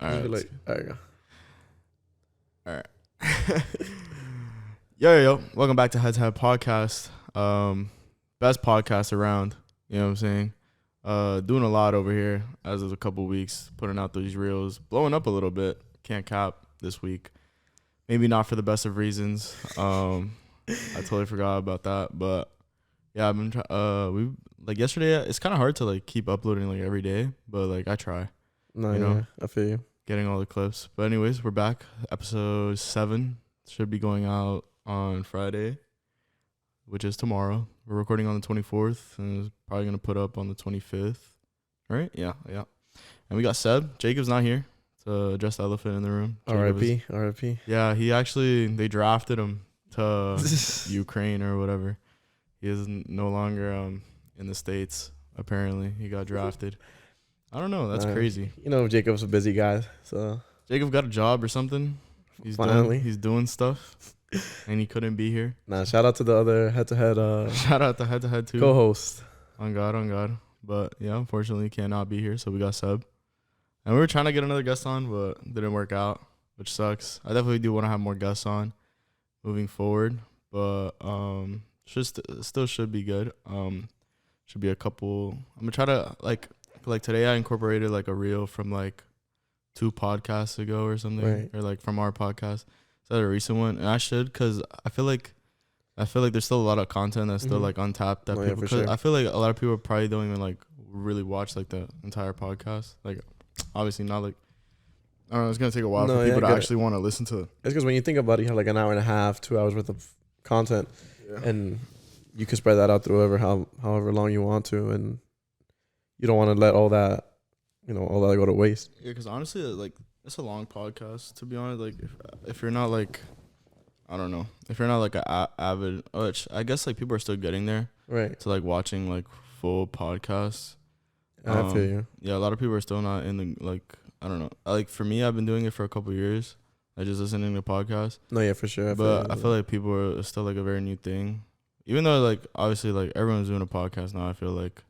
All right. Like, there you go. All right. Yo. Welcome back to Head to Head Podcast. Best podcast around. You know what I'm saying? Doing a lot over here as of a couple weeks, putting out these reels, blowing up a little bit. Can't cap this week. Maybe not for the best of reasons. I totally forgot about that, but yeah, I've been yesterday. It's kind of hard to like keep uploading like every day, but like I try. No, you know, yeah, I feel you. Getting all the clips. But anyways, we're back. Episode 7 should be going out on Friday, which is tomorrow. We're recording on the 24th, and it's probably gonna put up on the 25th. Right? Yeah. And we got Seb. Jakov's not here to address the elephant in the room. R.I.P. Yeah, they drafted him to Ukraine or whatever. He is no longer in the States. Apparently, he got drafted. I don't know. That's crazy. You know, Jakov's a busy guy, so Jakov got a job or something. He's doing stuff, and he couldn't be here. Nah, shout out to the other head-to-head. Shout out to head-to-head too. Co-host. On God. But yeah, unfortunately, he cannot be here, so we got Seb. And we were trying to get another guest on, but didn't work out, which sucks. I definitely do want to have more guests on moving forward, but still should be good. Should be a couple. I'm gonna try to like today I incorporated like a reel from like 2 podcasts ago or something, right. Or like from our podcast. Is that a recent one? And I should, cause I feel like there's still a lot of content that's still like untapped that people. Yeah, sure. I feel like a lot of people probably don't even like really watch like the entire podcast. Like obviously not like. I don't know. It's gonna take a while for people to actually want to listen to it. It's because when you think about it, you have like an hour and a half, 2 hours worth of content, and you can spread that out through however long you want to, and you don't want to let all that go to waste. Yeah, because honestly, like it's a long podcast. To be honest, like if you're not like, I don't know, if you're not like a avid, which I guess like people are still getting there, right? To like watching like full podcasts. I feel you. Yeah, a lot of people are still not in the like. I don't know. Like for me, I've been doing it for a couple of years. I just listening to podcasts. No, yeah, for sure. I feel like people are still like a very new thing. Even though like obviously like everyone's doing a podcast now, I feel like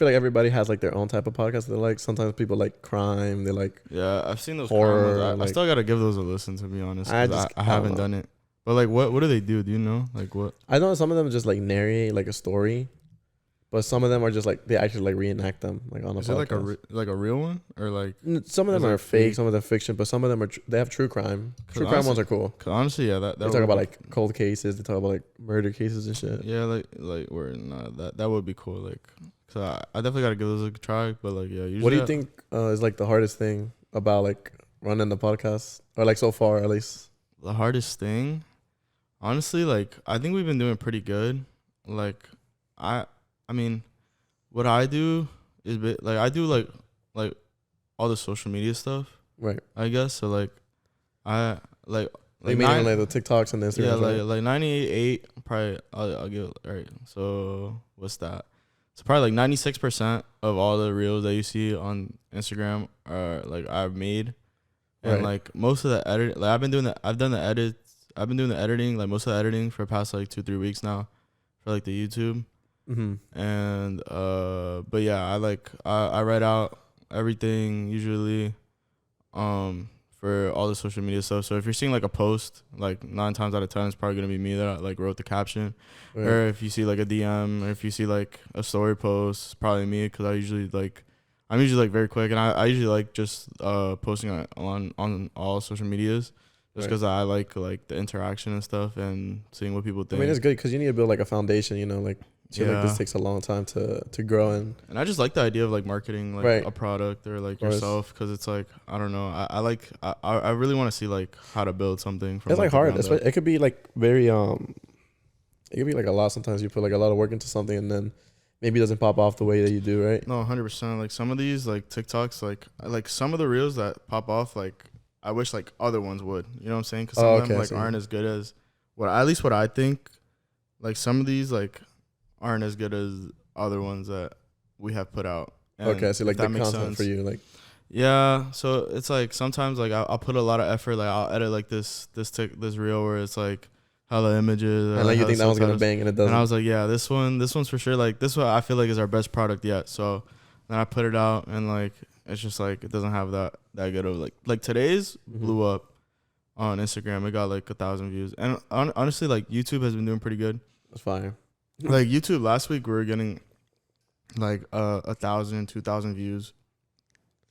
everybody has like their own type of podcast. They like sometimes people like crime. They like I've seen those horror. I still gotta give those a listen, to be honest. I haven't done it. But like what do they do? Do you know like what? I know some of them just like narrate like a story, but some of them are just like they actually like reenact them like on a podcast. Is it like a real one or like? Some of them are fake, some of them fiction, but some of them they have true crime. True crime ones are cool. Cause honestly, yeah, that they talk about like cold cases. They talk about like murder cases and shit. Yeah, like we're not that would be cool. Like, so I definitely gotta give those a try. But like, yeah. Usually what do you think is like the hardest thing about like running the podcast, or like so far at least? The hardest thing, honestly, like I think we've been doing pretty good. Like I mean, what I do is like I do like all the social media stuff, right? I guess so. Like I like like the TikToks and Instagram. Yeah, like 98 probably. I'll give it, all right. So what's that? So probably like 96% of all the reels that you see on Instagram are like I've made, and like most of the edit. Like I've been doing the edits. I've been doing the editing, like most of the editing for the past like 2-3 weeks now, for like the YouTube. Mm-hmm. And but yeah, I write out everything usually for all the social media stuff. So if you're seeing like a post, like 9 times out of 10 it's probably gonna be me that like wrote the caption. Or if you see like a DM, or if you see like a story post, it's probably me, because I'm usually like very quick, and I usually like just posting on all social medias. Just because I like the interaction and stuff and seeing what people think. I mean, it's good because you need to build like a foundation, like like this takes a long time to grow in. And I just like the idea of like marketing like a product or like yourself, because it's like, I don't know, I really want to see like how to build something from it's like hard. It could be like very it could be like a lot. Sometimes you put like a lot of work into something and then maybe it doesn't pop off the way that you do, right? No, 100%. Like some of these like TikToks, like some of the reels that pop off, like I wish like other ones would, you know what I'm saying? Because some of them like aren't as good as what I think. Like some of these like aren't as good as other ones that we have put out. And so like the content for you, like yeah. So it's like sometimes like I'll put a lot of effort. Like I'll edit like this reel where it's like how the images. And like you think that one's gonna bang and it doesn't. And I was like, yeah, this one's for sure. Like this one I feel like is our best product yet. So then I put it out and like it's just like it doesn't have that good of like today's blew up on Instagram. It got like 1,000 views, and honestly, like YouTube has been doing pretty good. That's fire. Like YouTube last week, we were getting like 1,000, 2,000 views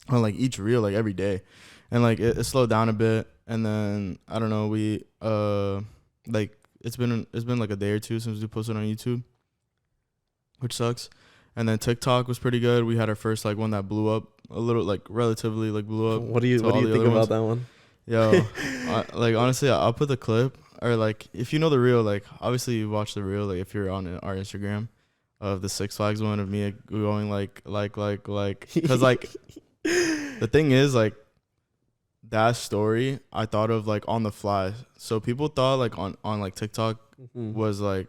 on like each reel, like every day, and like it slowed down a bit, and then I don't know, we like it's been like a day or two since we posted on YouTube, which sucks. And then TikTok was pretty good. We had our first like one that blew up a little, like relatively like blew up. What do you think about that one? Yo, like honestly, I'll put the clip, or like if you know the reel, like obviously you watch the reel, like if you're on our Instagram, of the Six Flags one of me going like, because like the thing is like that story I thought of like on the fly. So people thought like on like TikTok was like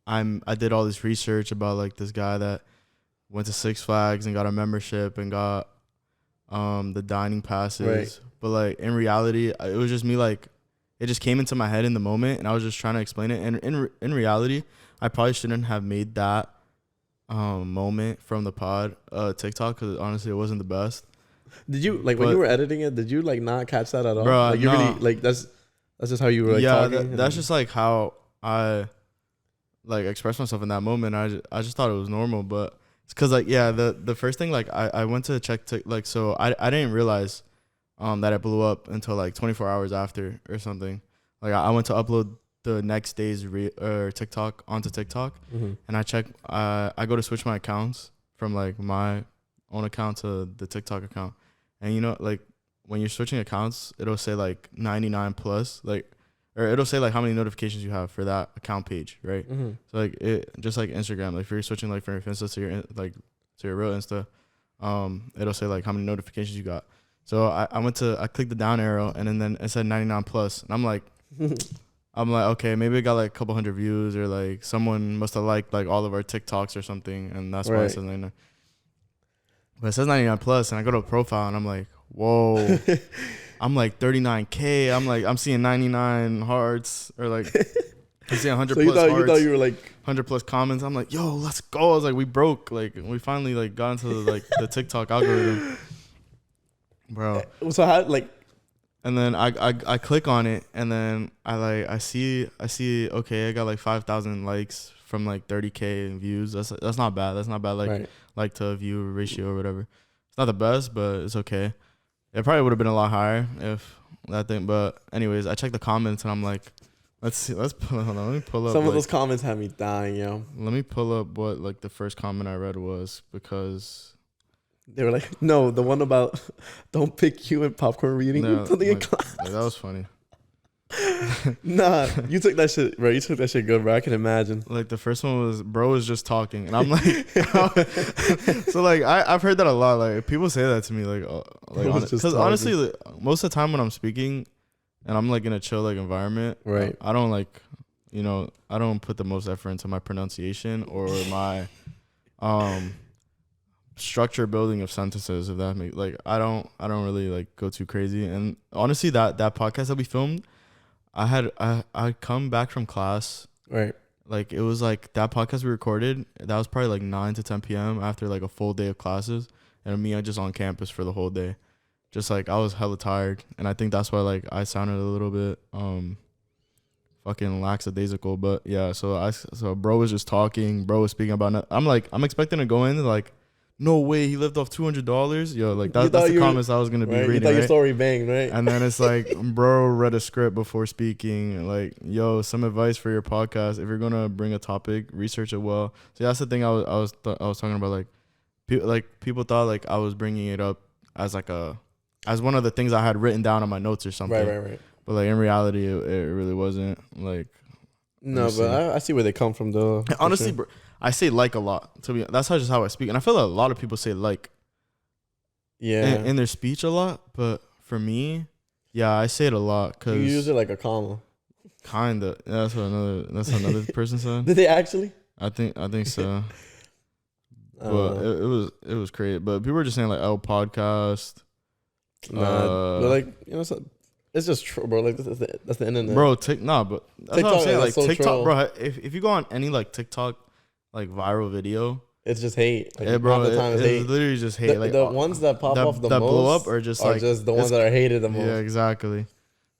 I did all this research about like this guy that went to Six Flags and got a membership and got the dining passes. Right. But like in reality, it was just me, like it just came into my head in the moment, and I was just trying to explain it. And in reality, I probably shouldn't have made that moment from the pod TikTok, because honestly it wasn't the best. Did you like when you were editing it? Did you like not catch that at all? Bro, like you really like that's just how you were like talking. That's just like how I like expressed myself in that moment. I just thought it was normal, but it's because like the first thing, like I went to check like, so I didn't realize that it blew up until like 24 hours after or something. Like I went to upload the next day's TikTok onto TikTok, and I check. I go to switch my accounts from like my own account to the TikTok account, and you know, like when you're switching accounts, it'll say like 99 plus, like, or it'll say like how many notifications you have for that account page, right? So like it just like Instagram, like if you're switching like from your Insta to your real Insta, it'll say like how many notifications you got. So I clicked the down arrow, and then it said 99 plus, and I'm like, okay, maybe it got like a couple hundred views, or like someone must have liked like all of our TikToks or something, and that's why it says 99. But it says 99 plus, and I go to a profile, and I'm like, whoa. I'm like 39K. I'm seeing 99 hearts, or like I'm seeing 100 so plus hearts. You thought you were like 100 plus comments. I'm like, yo, let's go. I was like, we broke. Like we finally like got into like the TikTok algorithm, bro. So how like? And then I click on it, and then I see okay, I got like 5,000 likes from like 30K views. That's not bad. That's not bad. Like like to view ratio or whatever. It's not the best, but it's okay. It probably would have been a lot higher if that thing. But anyways, I checked the comments, and I'm like, let's see. Hold on. Let me pull up. Some of those comments had me dying, yo. Let me pull up what like the first comment I read was, because they were like, no, the one about don't pick you and popcorn reading something in class. Like, that was funny. Nah, you took that shit, bro. You took that shit good, bro. I can imagine. Like the first one was, bro was just talking, and I'm like, so like I've heard that a lot. Like people say that to me, like because honestly, like, most of the time when I'm speaking, and I'm like in a chill like environment, right? I don't like, you know, I don't put the most effort into my pronunciation or my structure building of sentences. If that makes like I don't really like go too crazy. And honestly, that podcast that we filmed, I come back from class, right? Like it was like that podcast we recorded, that was probably like 9 to 10 p.m. after like a full day of classes, and me, I just on campus for the whole day. Just like I was hella tired, and I think that's why like I sounded a little bit fucking lackadaisical. But yeah, so bro was just talking, bro was speaking about I'm expecting to go in like, no way, he lived off $200. Yo, like that's the comments I was gonna be reading. You thought your story banged, right? And then it's like, bro read a script before speaking. Like, yo, some advice for your podcast: if you're gonna bring a topic, research it well. So that's the thing I was talking about. Like, people thought like I was bringing it up as like as one of the things I had written down on my notes or something. Right. But like in reality, it really wasn't. Like, no, but I see where they come from though. Honestly, bro, I say like a lot. That's just how I speak, and I feel like a lot of people say like, in their speech a lot. But for me, yeah, I say it a lot because you use it like a comma. Kinda. Yeah, that's another person said. Did they actually? I think so. But it was crazy. But people were just saying like, oh, podcast. But like, you know, it's just true, bro. Like that's the internet, bro. But that's TikTok, what I'm saying. Like so TikTok, troll. Bro. If you go on any like TikTok like viral video, It's just hate. Like, Yeah, bro, half the time it's hate. literally just hate. The ones that pop off the that most blow up are just the ones that are hated the most. Yeah, exactly.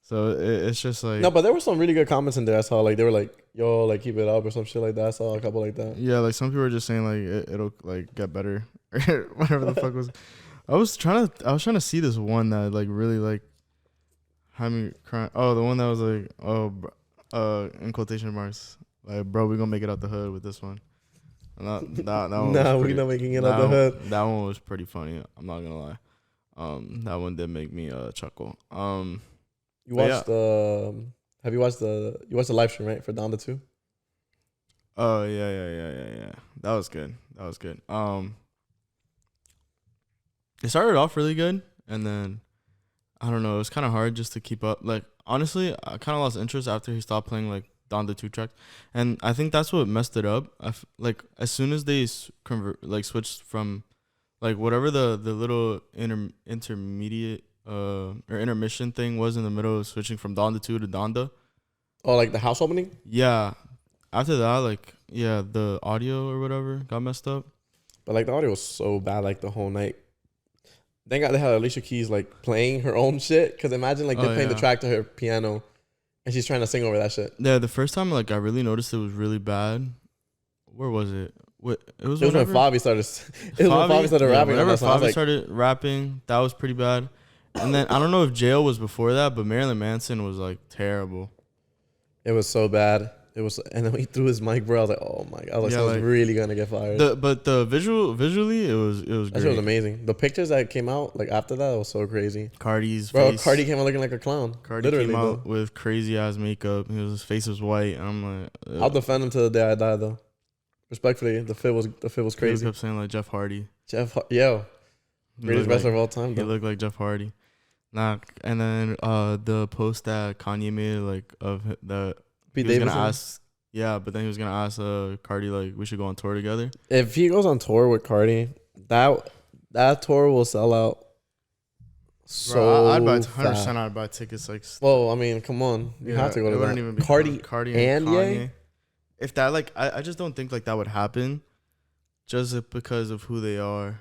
So it's just like no, but there were some really good comments in there. I saw like they were like, "Yo, like keep it up" or some shit like that. I saw a couple like that. Yeah, like some people were just saying like it'll like get better or whatever the fuck was. I was trying to see this one that like really like had me crying. Oh, the one that was like in quotation marks like, bro, we gonna make it out the hood with this one. And that one Nah, was we not making it out the hood. That one was pretty funny. I'm not gonna lie. That one did make me chuckle. You watched have you watched the live stream, right, for Donda 2? Oh yeah. That was good. It started off really good, and then I don't know, it was kind of hard just to keep up. Like honestly, I kind of lost interest after he stopped playing like Donda 2 track, and I think that's what messed it up. Like as soon as they switched from like whatever the little intermediate or intermission thing was in the middle of switching from Donda 2 to Donda. Oh, like the house opening? Yeah. After that, like, yeah, the audio or whatever got messed up. But like the audio was so bad like the whole night. Thank God they had Alicia Keys like playing her own shit. Cause imagine like they're playing the track to her piano and she's trying to sing over that shit. Yeah, the first time like I really noticed it was really bad. Where was it? It was when Fabi started. Rapping. Whenever Fabi started rapping, that was pretty bad. And then I don't know if Jail was before that, but Marilyn Manson was like terrible. It was so bad. It was, and then when he threw his mic, bro, I was like, oh my god, I was like, really gonna get fired. But the visually, it was great. That shit was amazing. The pictures that came out like after that was so crazy. Cardi came out looking like a clown. Cardi came out with crazy ass makeup. His face was white. And I'm like, I'll defend him to the day I die, though. Respectfully, the fit was crazy. He kept saying like Jeff Hardy. Greatest wrestler of all time. He looked like Jeff Hardy. Nah, and then the post that Kanye made like of the Pete he was Davidson? gonna ask, yeah, but then he was gonna ask Cardi like we should go on tour together. If he goes on tour with Cardi, that tour will sell out. So bro, I'd buy 100%. I'd buy tickets like. Well, I mean, come on, you have to go to that. Even be Cardi and Kanye. Ye? If that like, I just don't think like that would happen, just because of who they are.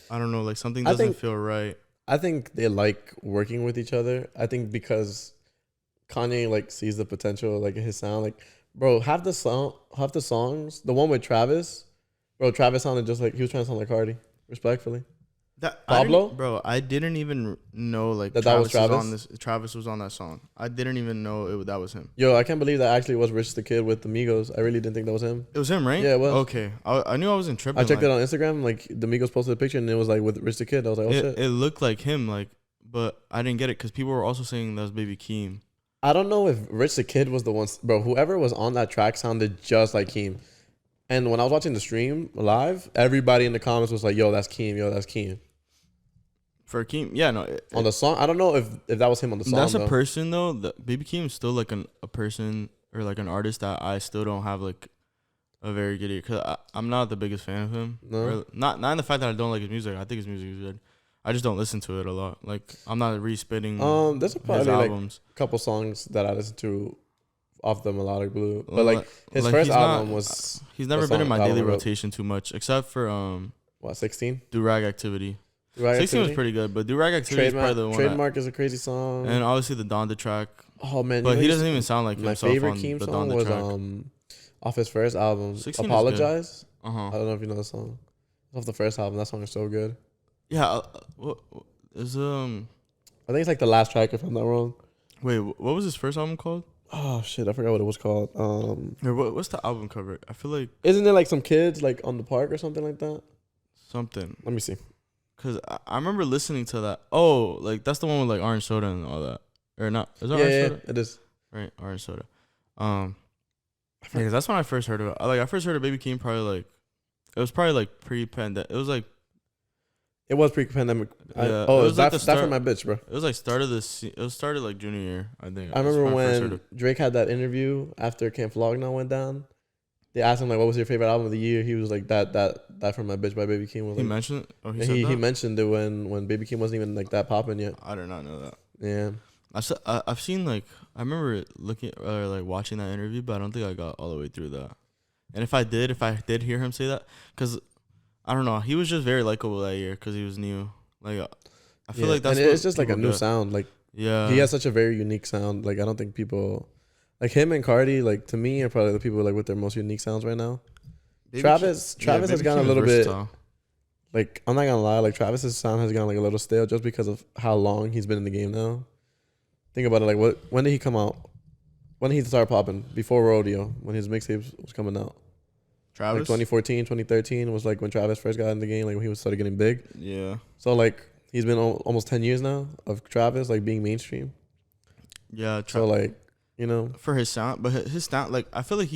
I don't know, like something doesn't feel right. I think they like working with each other. I think because Kanye like sees the potential like in his sound. Like, bro, half the songs, the one with Travis, bro, Travis sounded just like he was trying to sound like Cardi. Respectfully, Pablo, I didn't even know like that was Travis. Travis was on that song. I didn't even know that was him. Yo, I can't believe that actually was Rich the Kid with the Migos. I really didn't think that was him. It was him, right? Yeah, it was. Okay, I knew I wasn't tripping. I checked it on Instagram. Like the Migos posted a picture and it was like with Rich the Kid. I was like, oh shit. It looked like him, like, but I didn't get it because people were also saying that was Baby Keem. I don't know if Rich the Kid was the one, bro. Whoever was on that track sounded just like Keem. And when I was watching the stream live, everybody in the comments was like, "Yo, that's Keem. Yo, that's Keem." For Keem, yeah, no. On the song, I don't know if that was him on the song. That's a person though. Baby Keem is still like a person or like an artist that I still don't have like a very good ear because I'm not the biggest fan of him. No, or not in the fact that I don't like his music. I think his music is good. I just don't listen to it a lot. Like I'm not re-spitting. There's probably his albums. Like a couple songs that I listen to off the Melodic Blue, but like his first album was. He's never been in my daily rotation too much, except for 16? Do-Rag Activity. 16 was pretty good, but Do-Rag Activity is probably the one. Trademark is a crazy song, and obviously the Donda track. Oh man, but he doesn't even sound like himself. My favorite Keem song was off his first album, Apologize. I don't know if you know the song. It's off the first album. That song is so good. Yeah, what is I think it's like the last track if I'm not wrong. Wait, what was his first album called? Oh shit, I forgot what it was called. What's the album cover? I feel like isn't it like some kids like on the park or something like that? Something. Let me see. Cause I remember listening to that. Oh, like that's the one with like orange soda and all that, or not? Is that orange soda? It is. Right, orange soda. Because that's when I first heard of it. I first heard of Baby Keem probably like, it was probably like pre-pandemic. It was like. It was pre-pandemic. Yeah, that's for my bitch, bro. It was like started like junior year, I think. I remember when Drake had that interview after Camp Flog Now went down. They asked him like, "What was your favorite album of the year?" He was like, "That for my bitch by Baby Keem." Was, he like, mentioned it. Oh, he mentioned it when Baby Keem wasn't even like that popping yet. I did not know that. Yeah, I've seen like I remember looking or like watching that interview, but I don't think I got all the way through that. And if I did hear him say that, because I don't know. He was just very likable that year because he was new. Like I feel like that's and what it's just like a people new get. sound. Like Yeah, he has such a very unique sound. Like I don't think people like him and Cardi. Like to me, are probably the people like with their most unique sounds right now. Travis has gone a little bit. Like I'm not gonna lie, like Travis's sound has gone like a little stale just because of how long he's been in the game now. Think about it, like when did he come out? When did he start popping? Before Rodeo, when his mixtapes was coming out. Travis, Like 2014, 2013 was like when Travis first got in the game, like when he was started getting big. Yeah. So like he's been almost 10 years now of Travis like being mainstream. Yeah. So like, you know, for his sound, but his sound, like I feel like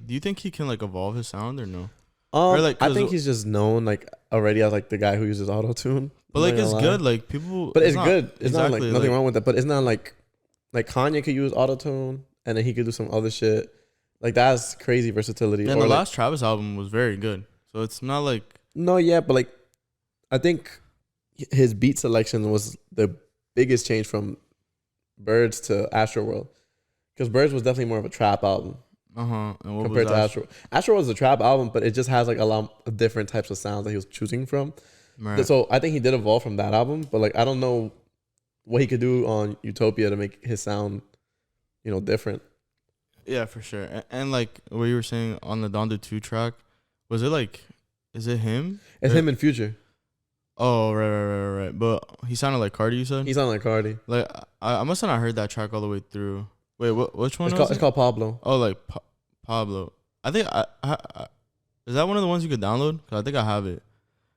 do you think he can like evolve his sound or no? Or like, I think he's just known like already as like the guy who uses auto tune. But like it's good, like people. But it's good. It's exactly, not like nothing wrong with that. But it's not like Kanye could use auto tune and then he could do some other shit. Like that's crazy versatility. And the last Travis album was very good, so it's not like but like I think his beat selection was the biggest change from Birds to Astroworld, because Birds was definitely more of a trap album. Compared to Astro. Astro was a trap album, but it just has like a lot of different types of sounds that he was choosing from. Right. So I think he did evolve from that album, but like I don't know what he could do on Utopia to make his sound, you know, different. Yeah, for sure. And like what you were saying on the Donda 2 track, was it like, is it him? It's him in Future. Oh, right. But he sounded like Cardi, you said? He sounded like Cardi. Like I must have not heard that track all the way through. Wait, which one? It's called Pablo. Oh, like Pablo. I think I is that one of the ones you could download? Cause I think I have it.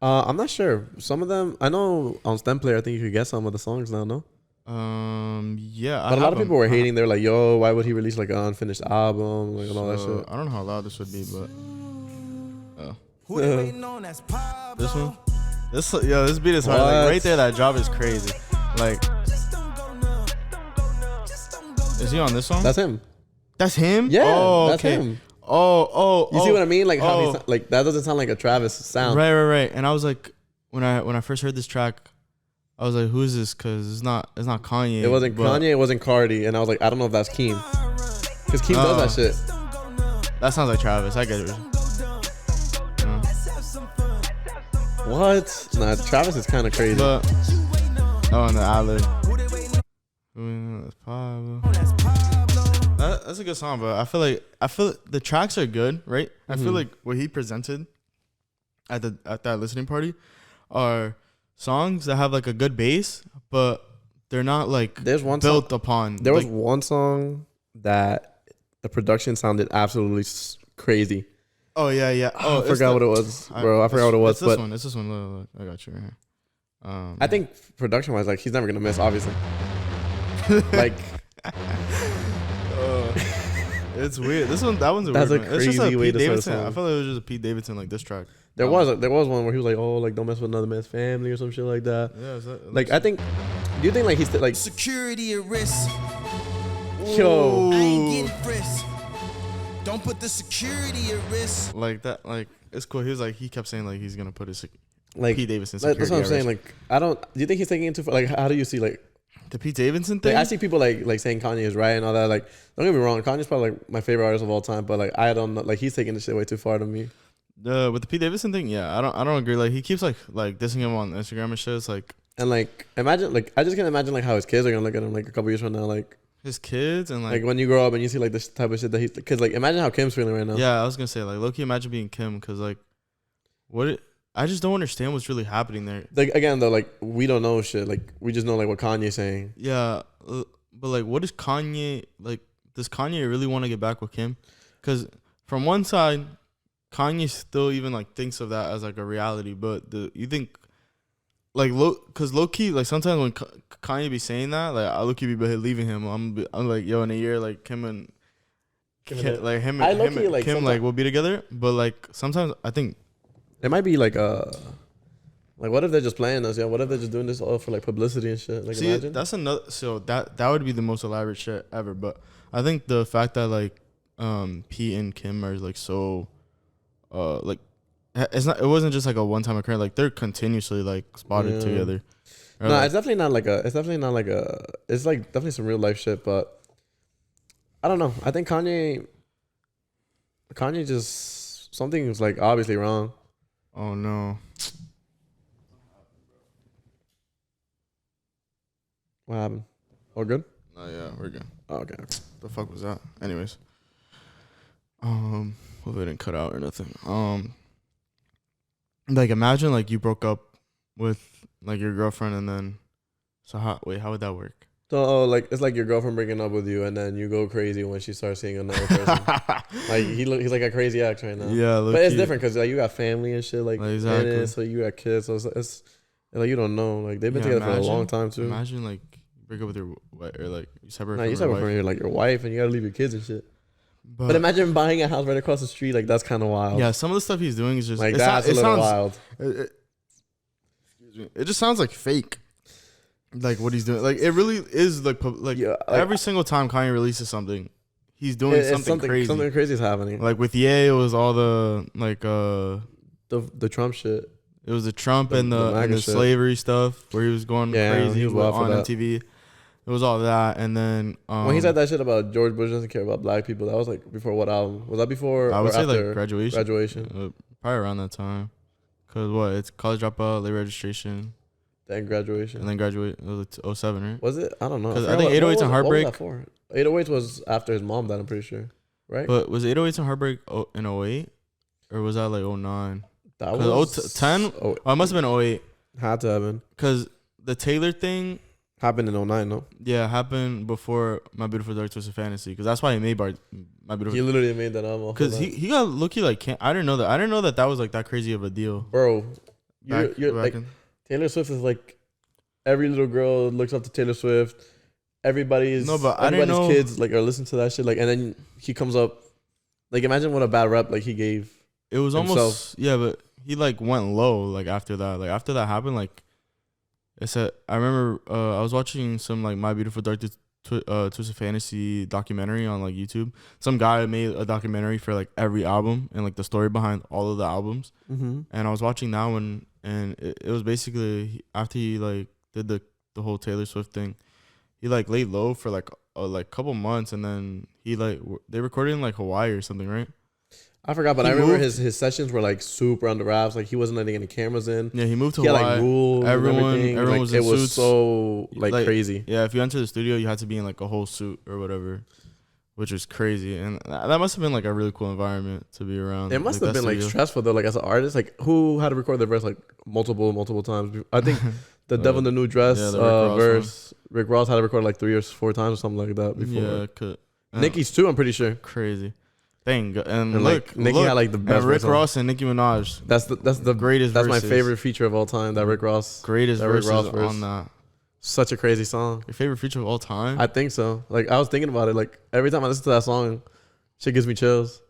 I'm not sure. Some of them I know on STEM Player. I think you could get some of the songs now. No. Yeah. But a lot of people were hating. They're like, "Yo, why would he release like an unfinished album, like and all that shit?" I don't know how loud this would be, but this one. This beat is hard. Like right there, that drop is crazy. Like, is he on this song? That's him. That's him? Yeah, that's him. You see what I mean? Like how like that doesn't sound like a Travis sound. Right. And I was like, when I first heard this track, I was like, who is this? Because it's not Kanye. It wasn't Kanye. It wasn't Cardi. And I was like, I don't know if that's Keem. Because Keem does that shit. That sounds like Travis. I get it. What? Nah, Travis is kind of crazy. But, and the ad-lib. That's a good song, but I feel the tracks are good, right? I feel like what he presented at that listening party are songs that have like a good bass, but they're not like built upon. There was one song that the production sounded absolutely crazy. Oh yeah. I forgot what it was, bro. I forgot what it was. It's this one. Look, I got you right here. I think production wise, like he's never gonna miss, obviously. Like, it's weird. That one's a that's weird a one. It's just crazy way Pete to Davidson. start a song. I feel like it was just a Pete Davidson like this track. There was one where he was like, oh, like don't mess with another man's family or some shit like that. Yeah, like I think. Do you think like he's like security at risk? Yo, I ain't getting frisked. Don't put the security at risk. Like that, like it's cool. He kept saying like he's gonna put his like Pete Davidson security. That's what I'm saying. Like do you think he's taking it too far? Like how do you see like the Pete Davidson thing? Like, I see people like saying Kanye is right and all that. Like don't get me wrong, Kanye's probably like my favorite artist of all time. But like I don't know, like he's taking this shit way too far to me. With the Pete Davidson thing, yeah, I don't agree. Like he keeps like dissing him on Instagram and shit. It's like, and like imagine like I just can't imagine like how his kids are gonna look at him like a couple years from now, like his kids and like when you grow up and you see like this type of shit that he's, because like imagine how Kim's feeling right now. Yeah, I was gonna say like low-key imagine being Kim, because like I just don't understand what's really happening there. Like again though, like we don't know shit. Like we just know like what Kanye's saying. Yeah, but like what is Kanye like? Does Kanye really want to get back with Kim? Because from one side, Kanye still even like thinks of that as like a reality, but you think like because low key like sometimes when Kanye be saying that, like I low key be leaving him, I'm like, yo, in a year like Kim and Kim, like him and Kim like will be together, but like sometimes I think it might be like what if they're just playing us? Yeah, what if they're just doing this all for like publicity and shit? Like, see, imagine that's another. So that would be the most elaborate shit ever. But I think the fact that like Pete and Kim are like so like it wasn't just like a one time occurrence. Like they're continuously like spotted together. No, like, it's definitely not like a. It's like definitely some real life shit, but I don't know. I think Kanye just something is like obviously wrong. Oh no. What happened? All good? Oh yeah, we're good. Oh, okay. The fuck was that? Anyways. Hope it didn't cut out or nothing. Like imagine like you broke up with like your girlfriend and then how would that work? So like it's like your girlfriend breaking up with you, and then you go crazy when she starts seeing another person. Like he's like a crazy ex right now. Yeah, but it's different because like you got family and shit like exactly. in it, so you got kids. So it's like you don't know. Like they've been together for a long time too. Imagine like you break up with your wife or like you separate. Nah, you separate from your wife, and you gotta leave your kids and shit. But imagine buying a house right across the street. Like that's kind of wild. Yeah, some of the stuff he's doing is just like that's a little wild. Excuse me. It just sounds like fake. Like what he's doing, like it really is like every single time Kanye releases something, he's doing something crazy. Something crazy is happening. Like with Ye, it was all the like the Trump shit. It was the Trump and the slavery stuff where he was going crazy. He was on MTV. It was all that, and then when he said that shit about George Bush doesn't care about black people, that was like before what album? Was that before? I would say after like Graduation. Graduation, probably around that time. Cause what? It's college dropout, late registration. Then Graduation. And then Graduate. It was 07, right? Was it? I don't know. Because I think 808s and Heartbreak. What was that for? 808s was after his mom died, I'm pretty sure. Right? But was 808s and Heartbreak in 08? Or was that like 09? That was 10? Oh, it must have been 08. Had to have been. Because the Taylor thing. Happened in 09, no? Yeah, happened before My Beautiful Dark Twisted Fantasy. Because that's why he made My Beautiful. He literally made that album. Because he got lucky like, I didn't know that. I didn't know that was like that crazy of a deal. Bro. You're like, Taylor Swift is like, every little girl looks up to Taylor Swift. Everybody's kids like are listening to that shit. Like, and then he comes up. Like, imagine what a bad rep like he gave. It was himself. Almost but he like went low like after that. Like after that happened, like I remember I was watching some like My Beautiful Dark Twisted Fantasy documentary on like YouTube. Some guy made a documentary for like every album and like the story behind all of the albums. Mm-hmm. And I was watching that one, and it was basically after he like did the whole Taylor Swift thing, he like laid low for like a couple months, and then he like they recorded in like Hawaii or something, right? I forgot, but I remember his sessions were like super under wraps. Like he wasn't letting any cameras in. Yeah, he moved to Hawaii. He had like rules. Everyone like, was in it was suits. so like crazy. Yeah, if you enter the studio, you had to be in like a whole suit or whatever, which was crazy. And that must have been like a really cool environment to be around. It must have been like stressful though. Like as an artist, like who had to record their verse like multiple times? I think the Devil in the New Dress verse. Rick Ross had to record like 3 or 4 times or something like that before. Yeah, Nicki's too, I'm pretty sure. Crazy. Dang, and like Nicki had like the best. Rick Ross and Nicki Minaj. That's the greatest. That's my favorite feature of all time. That Rick Ross verses on that. Such a crazy song. Your favorite feature of all time? I think so. Like I was thinking about it. Like every time I listen to that song, shit gives me chills.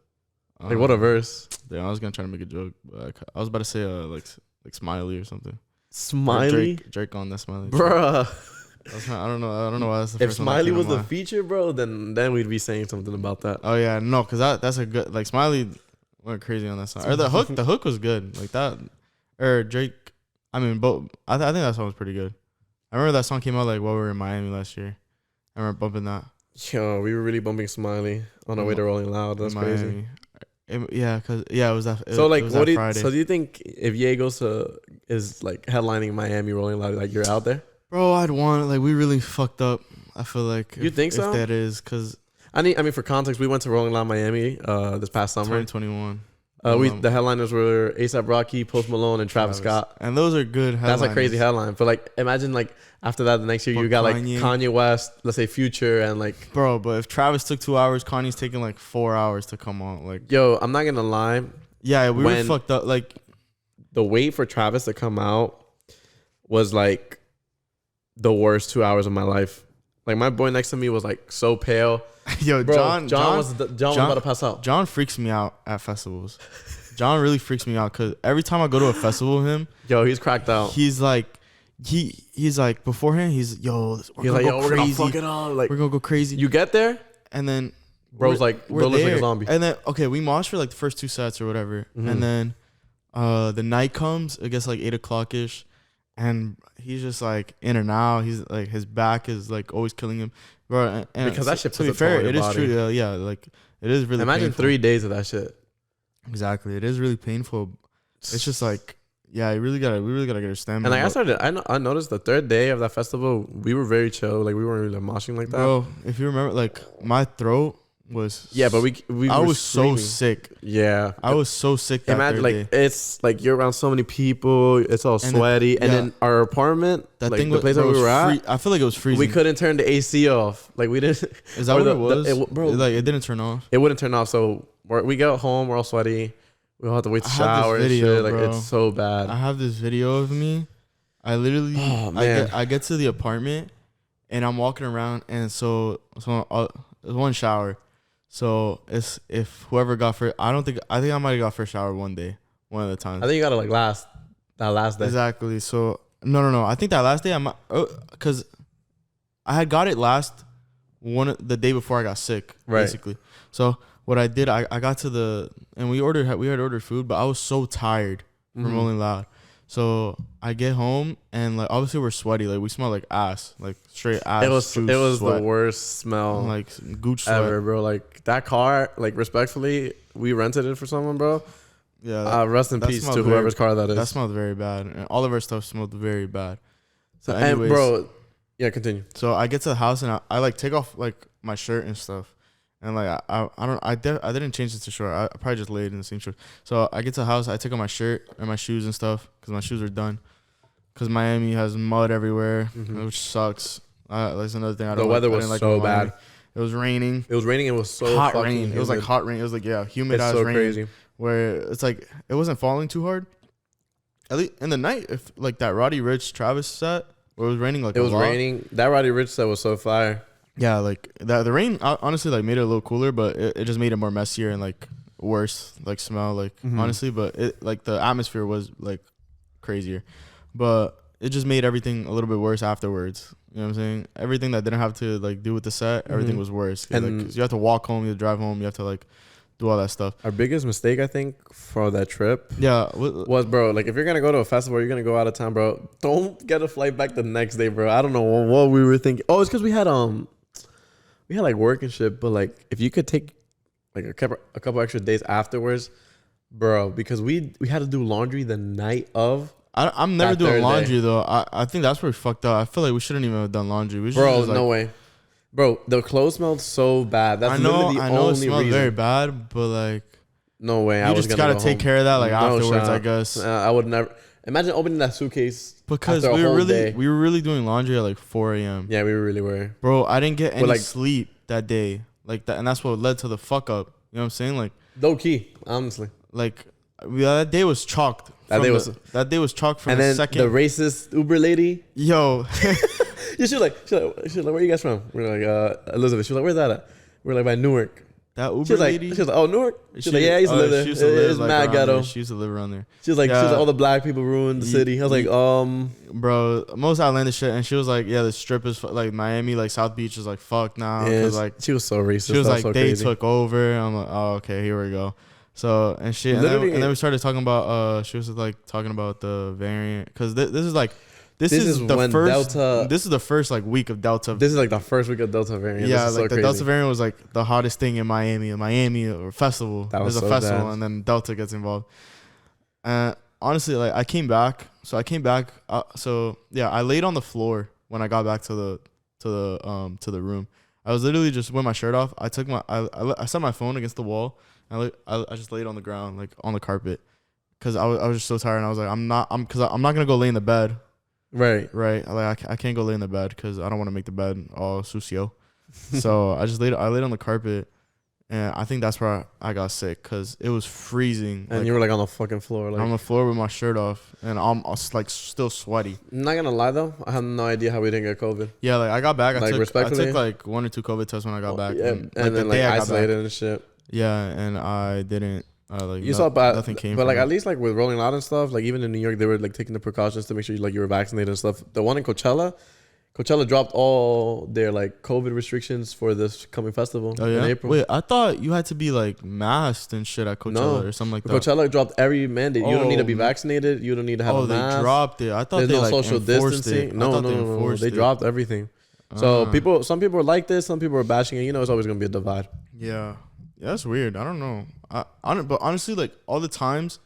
Like what a verse. Yeah, I was gonna try to make a joke, but I was about to say like Smiley or something. Smiley? Or Drake on that Smiley. Bruh. I don't know why that's the first one. If Smiley was the feature, bro, then we'd be saying something about that. Oh yeah, no, because that's a good like Smiley went crazy on that song. Or the hook was good like that. Or Drake, I mean, both. I think that song was pretty good. I remember that song came out like while we were in Miami last year. I remember bumping that. Yo, we were really bumping Smiley on our way to Rolling Loud. That's crazy. It was that. So like, what do you? So do you think if Ye is like headlining Miami Rolling Loud, like you're out there? Bro, I'd want like we really fucked up. I feel like you think so? If that is because I mean for context, we went to Rolling Loud Miami this past summer, 2021. The headliners were A$AP Rocky, Post Malone, and Travis Scott, and those are good headliners. That's a crazy headline. But like, imagine like after that, the next year you got like Kanye West, let's say Future, and like bro. But if Travis took 2 hours, Kanye's taking like 4 hours to come on. Like, yo, I'm not gonna lie. Yeah, we were fucked up. Like the wait for Travis to come out was like the worst 2 hours of my life. Like my boy next to me was like so pale. Yo, bro, John was about to pass out. John freaks me out at festivals. John really freaks me out because every time I go to a festival with him, yo, he's cracked out. He's like, he's like beforehand. He's we're gonna fuck it up. Like we're gonna go crazy. You get there, and then bro's like, bro looks like a zombie. And then we mosh for like the first 2 sets or whatever, and then the night comes. I guess like 8 o'clock ish. And he's just like in and out. He's like his back is like always killing him, bro. And because that shit. To be fair, it is true. Yeah, like it is really. Imagine painful. 3 days of that shit. Exactly, it is really painful. it's just like, yeah, we really gotta get our stamina. And like I noticed the third day of that festival, we were very chill. Like we weren't really moshing like that. Bro, if you remember, like my throat was. Yeah, but I was so sick. Yeah, I was so sick that imagine third like day. it's like you're around so many people. It's all sweaty, and then our apartment, that like thing, the place that we were at, I feel like it was freezing. we couldn't turn the AC off. Like we didn't. Is that what it was? Bro, like it didn't turn off. It wouldn't turn off. So we get home, we're all sweaty. We all have to wait to I have this shower and video, shit. Like bro. it's so bad. I have this video of me. I literally, I get to the apartment, and I'm walking around, and so there's one shower. So it's if whoever got first, I think I might have got first shower one day, one of the times. I think you got it like that last day. Exactly. So no. I think that last day because I had got it the day before I got sick, right. Basically. So what I did, I got to and we had ordered food, but I was so tired from Rolling Loud. So I get home and like obviously we're sweaty, like we smell like ass, like straight ass. It was the worst smell like gooch sweat ever, bro. Like that car, like respectfully, we rented it for someone, bro. Yeah. Rest in peace to whoever's car that is. That smelled very bad, and all of our stuff smelled very bad. So and anyways, bro, yeah, continue. So I get to the house and I like take off like my shirt and stuff. And like I didn't change it to short. I probably just laid in the same shorts. So I get to the house, I take off my shirt and my shoes and stuff because my shoes are done. Because Miami has mud everywhere, which sucks. That's another thing. The weather was so bad. It was raining. It was so hot fucking rain. humid. It was like hot rain. It was like humid it's ass so rain. Crazy. Where it's like it wasn't falling too hard. At least in the night, if like that Roddy Ricch Travis set where it was raining like it was raining. That Roddy Ricch set was so fire. Yeah, like that. The rain honestly like made it a little cooler, but it just made it more messier and like worse, like smell, like honestly. But it like the atmosphere was like crazier, but it just made everything a little bit worse afterwards. You know what I'm saying? Everything that didn't have to like do with the set, everything was worse. And like, 'cause you have to walk home, you have to drive home, you have to like do all that stuff. Our biggest mistake, I think, for that trip, was bro. Like if you're gonna go to a festival, you're gonna go out of town, bro. Don't get a flight back the next day, bro. I don't know what we were thinking. Oh, it's because we had like work and shit, but like if you could take like a couple extra days afterwards, bro, because we had to do laundry the night of. I'm never doing laundry though. I think that's where we fucked up. I feel like we shouldn't even have done laundry. We bro, just, like, no way, bro. The clothes smelled so bad. That's literally the I know only it smelled reason. very bad, but like no way. You just gotta take care of that like afterwards, I guess. I would never imagine opening that suitcase because we were really doing laundry at like 4 a.m. Yeah, we really were. Bro, I didn't get any sleep that day, like that, and that's what led to the fuck up. You know what I'm saying? Like low key, honestly. Like that day was chalked. That day was chalked from and then second. The racist Uber lady. Yo, she's like, where are you guys from? We're like, Elizabeth. She's like, where's that at? We're like by Newark. That Uber lady. She's like, oh, Newark. She's like, yeah, I used to live there. It's like mad ghetto. She used to live around there. She's like, all the black people ruined the city. I was like, bro, most outlandish shit. And she was like, yeah, the strip is like Miami, like South Beach is like fuck now. Yeah, like she was so racist. She was like, so they crazy. took over. I'm like, oh, okay, here we go. So and shit, and then we started talking about. She was like talking about the variant because this is the first Delta. This is the first like week of Delta. This is like the first week of Delta variant. Yeah, this is like so the crazy. Delta variant was like the hottest thing in Miami. Or festival. There's a festival, bad. And then Delta gets involved. Honestly, like I came back. So yeah, I laid on the floor when I got back to the room. I was literally just with my shirt off. I took I set my phone against the wall. I just laid on the ground, like on the carpet, because I was just so tired. And I was like, I'm not gonna go lay in the bed. Right. Like I can't go lay in the bed because I don't want to make the bed all sucio. So I laid on the carpet, and I think that's where I got sick because it was freezing. And like, you were like on the fucking floor, like on the floor with my shirt off, and I was like still sweaty. I'm not gonna lie though, I have no idea how we didn't get COVID. Yeah, like I got back. I took like 1 or 2 COVID tests when I got back. Yeah, and then like isolated and shit. Yeah, and I didn't. You saw, but nothing came. But like at least like with Rolling Loud and stuff, like even in New York, they were like taking the precautions to make sure you were vaccinated and stuff. The one in Coachella dropped all their like COVID restrictions for this coming festival in April. Wait, I thought you had to be like masked and shit at Coachella or something like that. Coachella dropped every mandate. You don't need to be vaccinated. You don't need to have a mask. They dropped it. I thought there's they no like social distancing. No. They dropped everything. So some people are like this. Some people are bashing it. You know, it's always gonna be a divide. Yeah, that's weird. I don't know. But honestly, like all the times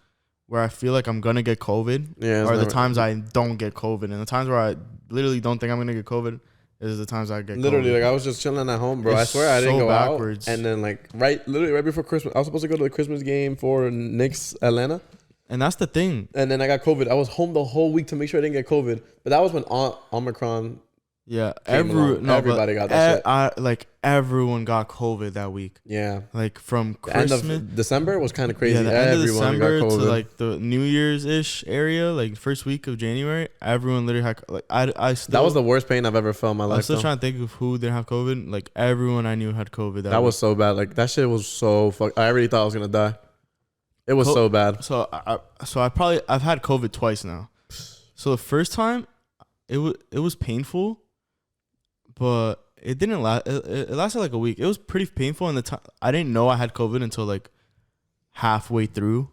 where I feel like I'm gonna get COVID, are the times I don't get COVID, and the times where I literally don't think I'm gonna get COVID is the times I get literally COVID. like I was just chilling at home, bro. It's I swear I didn't so go backwards. out, and then like literally right before Christmas, I was supposed to go to the Christmas game for Knicks Atlanta, And that's the thing. and then I got COVID. I was home the whole week to make sure I didn't get COVID, but that was when Omicron. Yeah, everybody got that shit. Like everyone got COVID that week. Yeah, Like from the end Christmas, of December was kind of crazy. yeah, the end of Everyone December got to COVID. like the New Year's ish area, like first week of January, everyone literally had like I still That was the worst pain I've ever felt in my life. I'm still though. trying to think of who didn't have COVID. Like everyone I knew had COVID. That was so bad. Like that shit was so fuck. I already thought I was gonna die. It was so bad. So I've had COVID twice now. So the first time, it was painful, but it didn't last. It lasted like a week. It was pretty painful, and the time I didn't know I had COVID until like halfway through,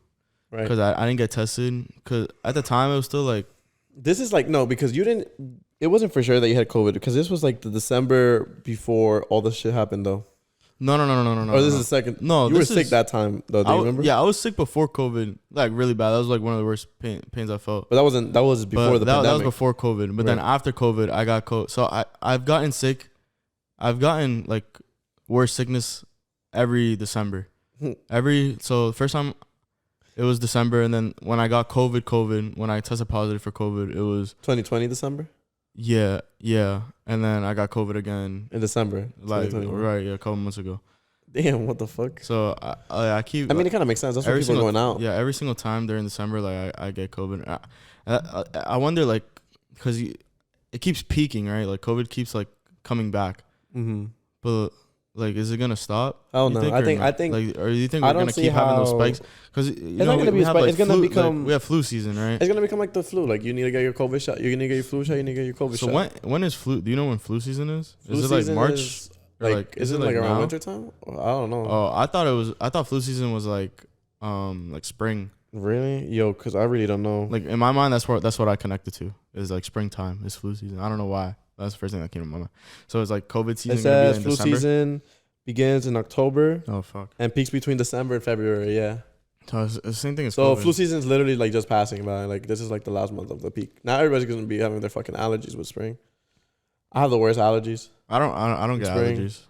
Right. because I didn't get tested. Because at the time it was still like, This is like no, because you didn't. It wasn't for sure that you had COVID because this was like the December before all this shit happened though. no. Or this is the second. No, you were this sick is- that time though. Do you remember? Yeah, I was sick before COVID, like really bad. That was like one of the worst pains I felt. But that wasn't. That was before But the that pandemic. was before COVID. But then Right. after COVID, I got COVID. So I've gotten sick. I've gotten like worse sickness every December. So the first time it was December, and then when I got COVID, when I tested positive for COVID, it was 2020 December. yeah, and then I got COVID again, In December. like 2021. right, a couple months ago. Damn, what the fuck? So I keep. I mean, it kind of makes sense. That's why people are going out. Yeah, every single time during December, like I get COVID. I wonder, like, because it keeps peaking, right? Like COVID keeps like coming back. Mm-hmm. But like, is it gonna stop? Hell You no. think, I or think. not? I think. Like, or do you think I we're don't gonna see keep having those how- spikes? Because It's not gonna be a spike. It's gonna become. we have flu season, right? It's gonna become like the flu. Like you need to get your COVID shot. You're gonna get your flu shot. You need to get your COVID So shot. when is flu? Do you know when flu season is? Flu Is it like season March? is, Or, like, is it like around now? winter time? I don't know. Oh, I thought flu season was like spring. Really? Yo, because I really don't know. Like in my mind, that's what I connected to. Is like springtime is flu season. I don't know why. That's the first thing that came to my mind. So it's like COVID season. It gonna be says in flu December? season begins in October Oh fuck. and peaks between December and February. Yeah. So it's the same thing as So COVID. flu season is literally like just passing by. Like this is like the last month of the peak. Now everybody's gonna be having their fucking allergies with spring. I have the worst allergies. I don't get Spring. allergies.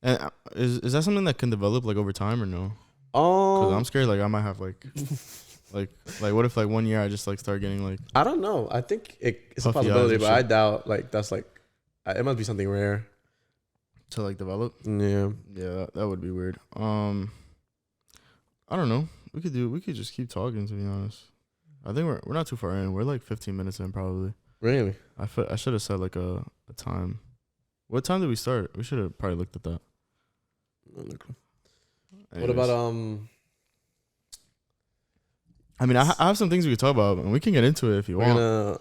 And is that something that can develop like over time or no? Because I'm scared like I might have like like what if like 1 year I just like start getting like I don't know. I think it's a Puffy eyes possibility, and but I shit. doubt like that's like it must be something rare. to like develop. Yeah. Yeah, that would be weird. I don't know. We could just keep talking, to be honest. I think we're not too far in. We're like 15 minutes in probably. Really? I should have said like a time. What time did we start? We should have probably looked at that. What about I mean, I have some things we could talk about, and we can get into it if you we're want. gonna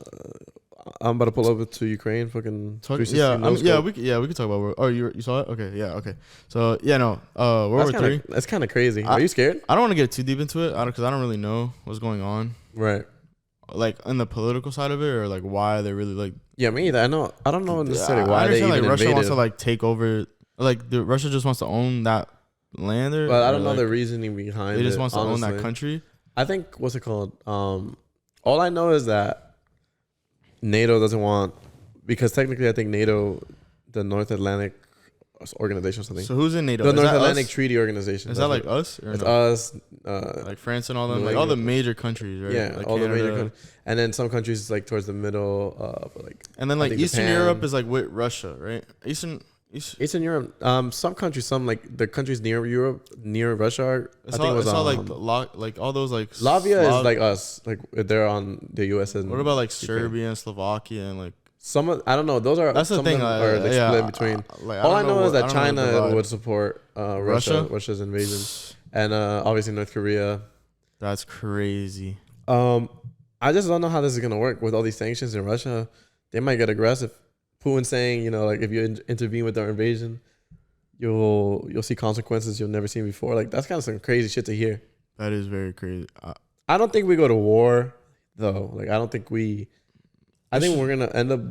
I'm about to pull over to Ukraine. Fucking 360 Yeah, no scope. we could talk about. Oh, you saw it? Okay, yeah, okay. So yeah, no, World War That's Three. That's kind of crazy. Are you scared? I don't want to get too deep into it, because I don't really know what's going on, Right. like in the political side of it, or like why they really like. Yeah, me either. I don't know necessarily I why they understand, even like Russia invaded. wants to like take over, like Russia just wants to own that land, or But I or, don't know like, the reasoning behind it. They just wants to own that honestly. country. I think what's it called? All I know is that NATO doesn't want, because technically I think NATO, the North Atlantic Organization or something. So who's in NATO? The Is North that Atlantic us? Treaty Organization. Is that like That's us? Or it's no? us. Like France and all them, New like all the England. major countries, right? Yeah, like all the major Canada. countries. And then some countries like towards the middle, like And then I like think Eastern Japan. Europe is like with Russia, right? Eastern Europe. Some countries, some like the countries near Europe, near Russia are. It's I think all, it was it's all like all those like Latvia is like us. Like they're on the U.S. and What about like Ukraine. Serbia and Slovakia and like Some I don't know. Those are that's the some thing. of them are like Yeah, split in between. like, All I know is I that don't know what China divide. would support Russia? Russia's invasion, and obviously North Korea. That's crazy. I just don't know how this is gonna work with all these sanctions in Russia. They might get aggressive. Putin saying, like if you intervene with our invasion, you'll see consequences you've never seen before. Like that's kind of some crazy shit to hear. That is very crazy. I don't think we go to war though. Like I don't think we. I think we're gonna end up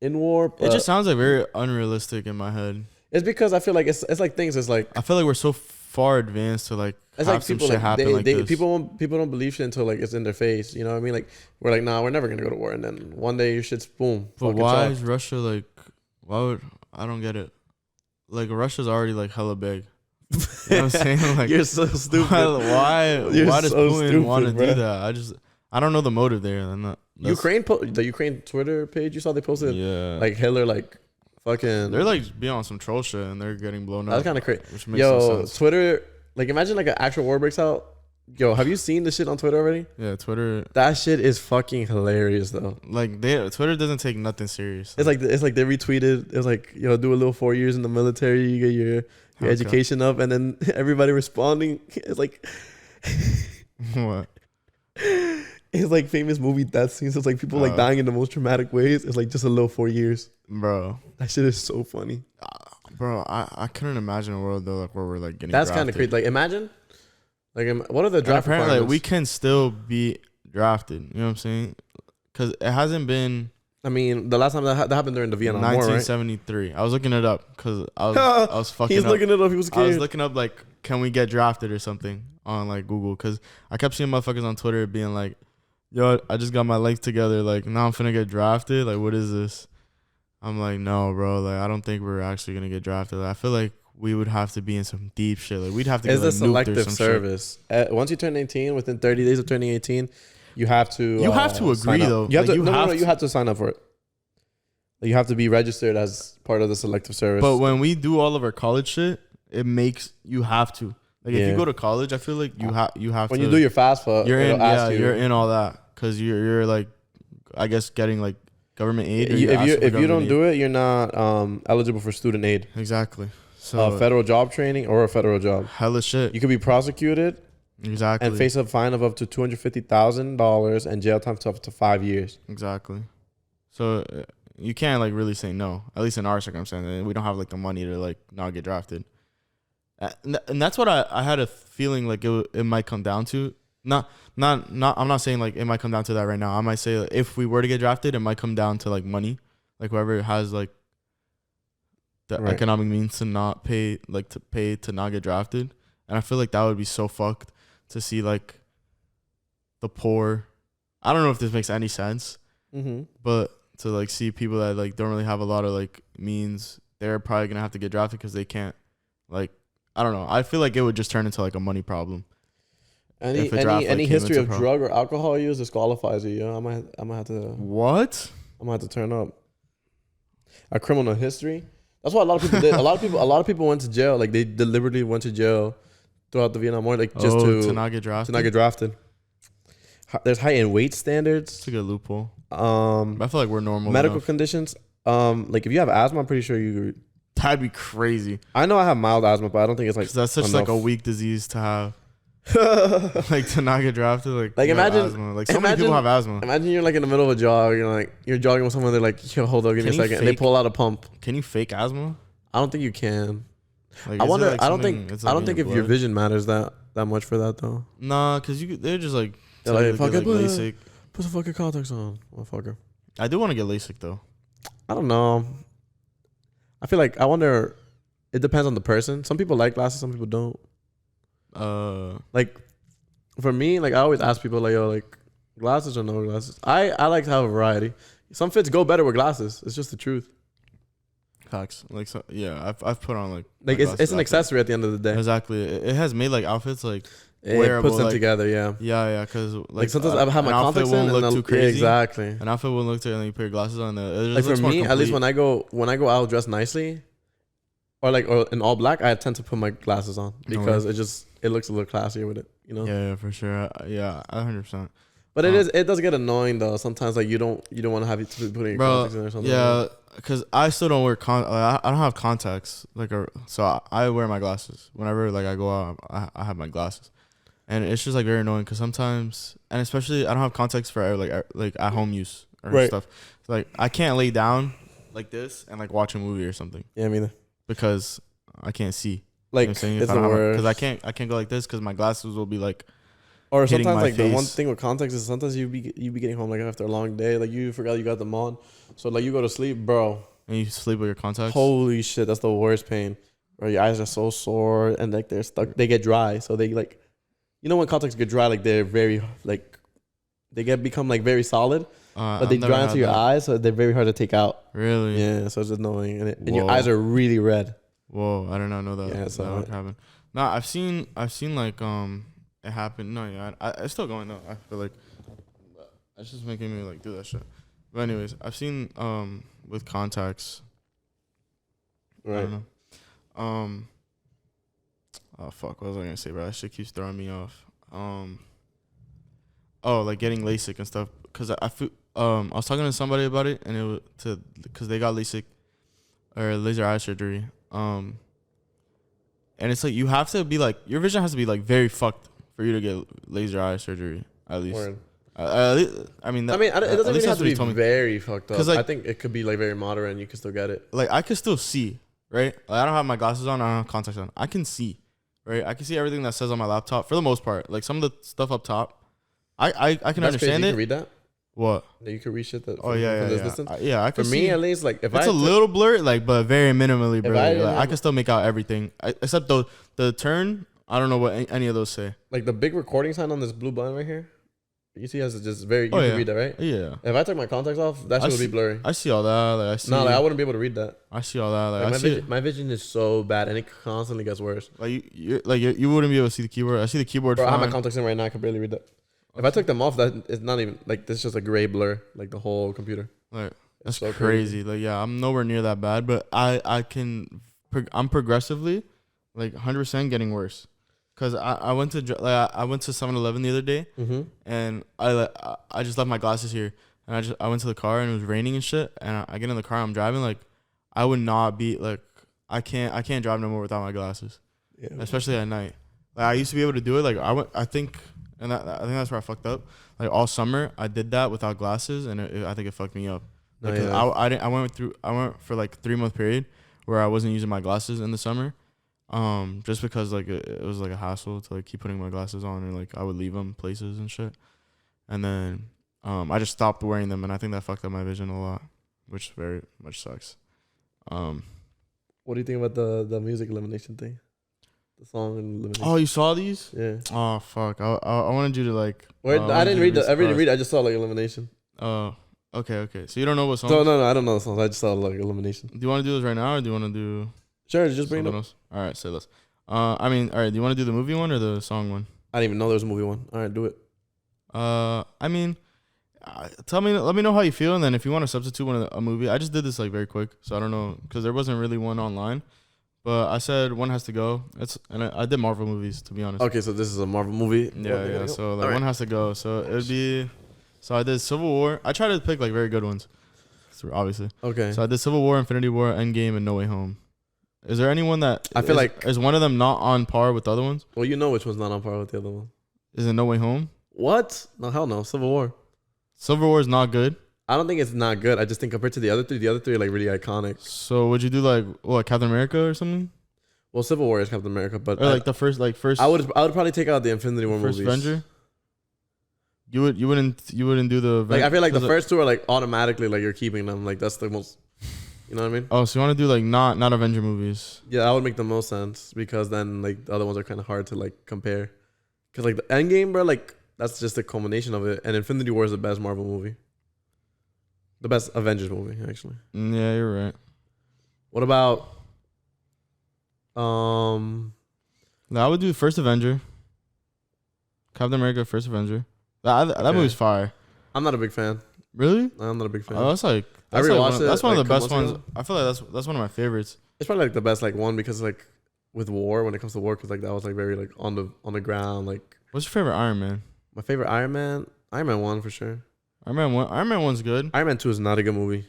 in war. It just sounds like very unrealistic in my head. It's because I feel like it's like things. It's like I feel like we're so far advanced to like It's have like some people shit like happen like this. people don't believe shit until like it's in their face. You know what I mean? Like we're like, nah, we're never gonna go to war, and then one day your shit's boom. But why is Russia like? Why would I don't get it? Like Russia's already like hella big. You know what I'm saying? Like you're so stupid. Why does so Putin want to stupid, do that? I don't know the motive there. The Ukraine Twitter page, you saw they posted like Hitler like fucking. They're like being on some troll shit and they're getting blown up. That's kind of crazy. Which makes no sense. Twitter, like imagine like an actual war breaks out. Yo, have you seen the shit on Twitter already? Yeah, Twitter. That shit is fucking hilarious though. Like Twitter doesn't take nothing serious. It's like they retweeted. It was like, yo, do a little 4 years in the military, you get your education up, and then everybody responding. It's like what? It's like famous movie death scenes. It's like people like dying in the most traumatic ways. It's like just a little 4 years, bro. That shit is so funny, bro. I couldn't imagine a world though like where we're like getting. That's kind of crazy. Like imagine. Like, what are the draft apparently, like, we can still be drafted. You know what I'm saying? Because it hasn't been. I mean, the last time that happened during the Vietnam War, right? 1973. I was looking it up because I was fucking. He's up. looking it up. He was scared. I was looking up like, can we get drafted or something on like Google? Because I kept seeing motherfuckers on Twitter being like, "Yo, I just got my legs together. Like, now I'm finna get drafted. Like, what is this?" I'm like, "No, bro. Like, I don't think we're actually gonna get drafted. Like, I feel like." We would have to be in some deep shit. Like we'd have to. It's get, a selective service. Once you turn 18, within 30 days of turning 18, you have to. You have to agree though. You have to. You have to sign up for it. You have to be registered as part of the selective service. But when we do all of our college shit, it makes you have to. Like if you go to college, I feel like you have. When you do your FAFSA, you're in. Yeah, you're in all that because you're like, I guess getting like government aid. If you don't do it, you're not eligible for student aid. Exactly. So federal job training or a federal job. Hella shit. You could be prosecuted. Exactly. And face a fine of up to $250,000 and jail time up to 5 years. Exactly. So you can't like really say no. At least in our circumstance, we don't have like the money to like not get drafted. And that's what I had a feeling like it might come down to. Not. I'm not saying like it might come down to that right now. I might say like, if we were to get drafted, it might come down to like money. Like whoever has like the economic means to not pay, like to pay to not get drafted. And I feel like that would be so fucked to see like the poor. I don't know if this makes any sense, but to like see people that like don't really have a lot of like means, they're probably gonna have to get drafted because they can't. Like I don't know. I feel like it would just turn into like a money problem. Any history of drug or alcohol use disqualifies you. I might have to. What? I might have to turn up. A criminal history. That's what a lot of people did. A lot of people went to jail. Like they deliberately went to jail throughout the Vietnam War, like just to not get drafted. To not get drafted. There's height and weight standards. It's a good loophole. I feel like we're normal. Medical conditions. Like if you have asthma, I'm pretty sure you. That'd be crazy. I know I have mild asthma, but I don't think it's like that's such like a weak disease to have. Like to not get drafted, like imagine asthma. Like so many people have asthma. Imagine you're like in the middle of a jog, you're jogging with someone, they're like, yo, hold on, give me a second, and they pull out a pump. Can you fake asthma? I don't think you can. Like, I wonder. I don't think if your vision matters that much for that though. Nah, cause they're just like fuck it, LASIK. Put some fucking contacts on, motherfucker. I do want to get LASIK though. I don't know. I feel like I wonder. It depends on the person. Some people like glasses, some people don't. Like for me, like I always ask people like, yo, like glasses or no glasses. I like to have a variety. Some fits go better with glasses. It's just the truth. Facts. Like so, yeah, I've put on like it's an accessory at the end of the day. Exactly. It has made like outfits like it wearable, puts them like, together. Yeah. Yeah. Because like sometimes I have my contacts in look too crazy. Exactly. An outfit won't look too, and then you put your glasses on. Like for me, at least when I go out dressed nicely, or in all black, I tend to put my glasses on because it looks a little classier with it, you know. Yeah, for sure. Yeah, 100%. But it does get annoying though. Sometimes like you don't want to have to be putting your contacts in or something. Yeah, because I still don't wear I don't have contacts so I wear my glasses whenever like I go out. I have my glasses, and it's just like very annoying because sometimes, and especially I don't have contacts for like at home use or stuff. So, like I can't lay down like this and like watch a movie or something. Yeah, me neither. Because I can't see. Like, you know it's the worst. Because I can't go like this because my glasses will be like. Or sometimes like the one thing with contacts is sometimes you be getting home like after a long day, like you forgot you got them on, so like you go to sleep, bro. And you sleep with your contacts. Holy shit, that's the worst pain. Or your eyes are so sore and like they're stuck. They get dry, so they like, you know, when contacts get dry, like they're very like, become like very solid, but they dry into your eyes, so they're very hard to take out. Really? Yeah, so it's annoying, and your eyes are really red. Whoa, I did not know that. Yeah, so that would happen. No, I've seen like it happened. No, yeah, it's still going though. I feel like it's just making me like do that shit. But anyways, I've seen with contacts. Right. I don't know. Oh fuck, what was I gonna say, bro? That shit keeps throwing me off. Oh, like getting LASIK and stuff. Cause I was talking to somebody about it, and it was cause they got LASIK or laser eye surgery. And it's like you have to be like your vision has to be like very fucked for you to get laser eye surgery at least. Word. I mean, it doesn't really have to be very fucked up. Like, I think it could be like very moderate, and you can still get it. Like I could still see, right? Like, I don't have my glasses on. I don't have contacts on. I can see, right? I can see everything that says on my laptop for the most part. Like some of the stuff up top, I can understand it. You can read that. What? That you can read shit that. Oh yeah, from this distance? Yeah, I can for see. me at least, like if it's a little blurry, like but very minimally blurry. I can still make out everything, except the turn. I don't know what any of those say. Like the big recording sign on this blue button right here. You see, has just very. You can read that, right? Yeah. If I took my contacts off, that shit would be blurry. I see all that. Like I see. No, like I wouldn't be able to read that. I see all that. Like my vision is so bad, and it constantly gets worse. Like you wouldn't be able to see the keyboard. I see the keyboard. Bro, I have my contacts in right now. I can barely read that. If I took them off, that it's not even like it's just a gray blur, like the whole computer. Like that's so crazy. Like yeah, I'm nowhere near that bad, but I'm progressively, like 100% getting worse. Cause I went to 7-Eleven the other day, and I just left my glasses here, and I went to the car, and it was raining and shit, and I get in the car, I'm driving, like I would not be like I can't drive no more without my glasses, especially at night. Like I used to be able to do it, like I think that's where I fucked up. Like all summer I did that without glasses, and I think it fucked me up. Like, I went for like 3-month period where I wasn't using my glasses in the summer. Just because like it was like a hassle to like keep putting my glasses on, and like I would leave them places and shit, and then I just stopped wearing them, and I think that fucked up my vision a lot, which very much sucks. What do you think about the music elimination thing? The song elimination. Oh, you saw these? Yeah. Oh fuck! I wanted you to like. Wait, I didn't read I didn't read. I just saw like elimination. Oh, okay. So you don't know what songs? No, I don't know the songs. I just saw like elimination. Do you want to do this right now, or do you want to do? Sure, just bring it up. Else? All right, say this. I mean, all right. Do you want to do the movie one or the song one? I didn't even know there was a movie one. All right, do it. I mean, let me know how you feel, and then if you want to substitute a movie, I just did this like very quick, so I don't know because there wasn't really one online, but I said one has to go. I did Marvel movies, to be honest. Okay, so this is a Marvel movie. Yeah. So like one has to go. So it would be. So I did Civil War. I tried to pick like very good ones, obviously. Okay. So I did Civil War, Infinity War, Endgame, and No Way Home. Is there anyone that I feel like is one of them not on par with the other ones? Well, you know which one's not on par with the other one. Is it No Way Home? What? No, hell no. Civil War. Civil War is not good. I don't think it's not good. I just think compared to the other three are like really iconic. So would you do like what, Captain America or something? Well, Civil War is Captain America, but or like the first. I would probably take out the Infinity War first movies. Avenger. You wouldn't do the like I feel like the first two are like automatically like you're keeping them, like that's the most. You know what I mean? Oh, so you want to do like not Avenger movies? Yeah, that would make the most sense because then like the other ones are kind of hard to like compare. Because like the Endgame, bro, like that's just a culmination of it, and Infinity War is the best Marvel movie, the best Avengers movie actually. Yeah, you're right. What about I would do first Avenger. Captain America, first Avenger. That movie's fire. I'm not a big fan. Really? I'm not a big fan. Oh, that's like I rewatched it. That's one like of the best ones. Ago. I feel like that's one of my favorites. It's probably like the best like one because like with war when it comes to war because like that was like very like on the ground like. What's your favorite Iron Man? My favorite Iron Man 1 for sure. Iron Man 1's good. Iron Man 2 is not a good movie.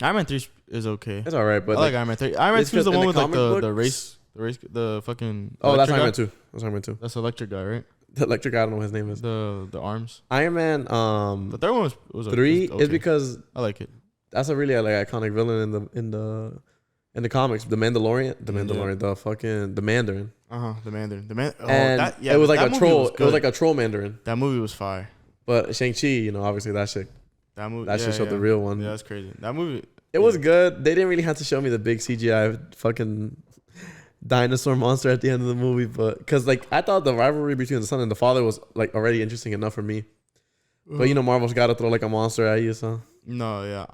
Iron Man 3 is okay. It's alright, but I like Iron Man 3. Iron Man 2 is the one with like the race, the fucking. Oh, that's Iron Man 2. That's Iron Man 2. That's the electric guy, right? The electric guy, I don't know what his name is. The arms. Iron Man. The third one was 3 okay. is because I like it. That's a really like iconic villain in the comics. The Mandarin. The Mandarin. The Mandarin. And it was like a troll. It was like a troll Mandarin. That movie was fire. But Shang-Chi, obviously that shit. That movie. That shit showed the real one. Yeah, that's crazy. That movie. It was good. They didn't really have to show me the big CGI fucking dinosaur monster at the end of the movie, but because like I thought the rivalry between the son and the father was like already interesting enough for me. But you know, Marvel's got to throw like a monster at you, so. No, yeah,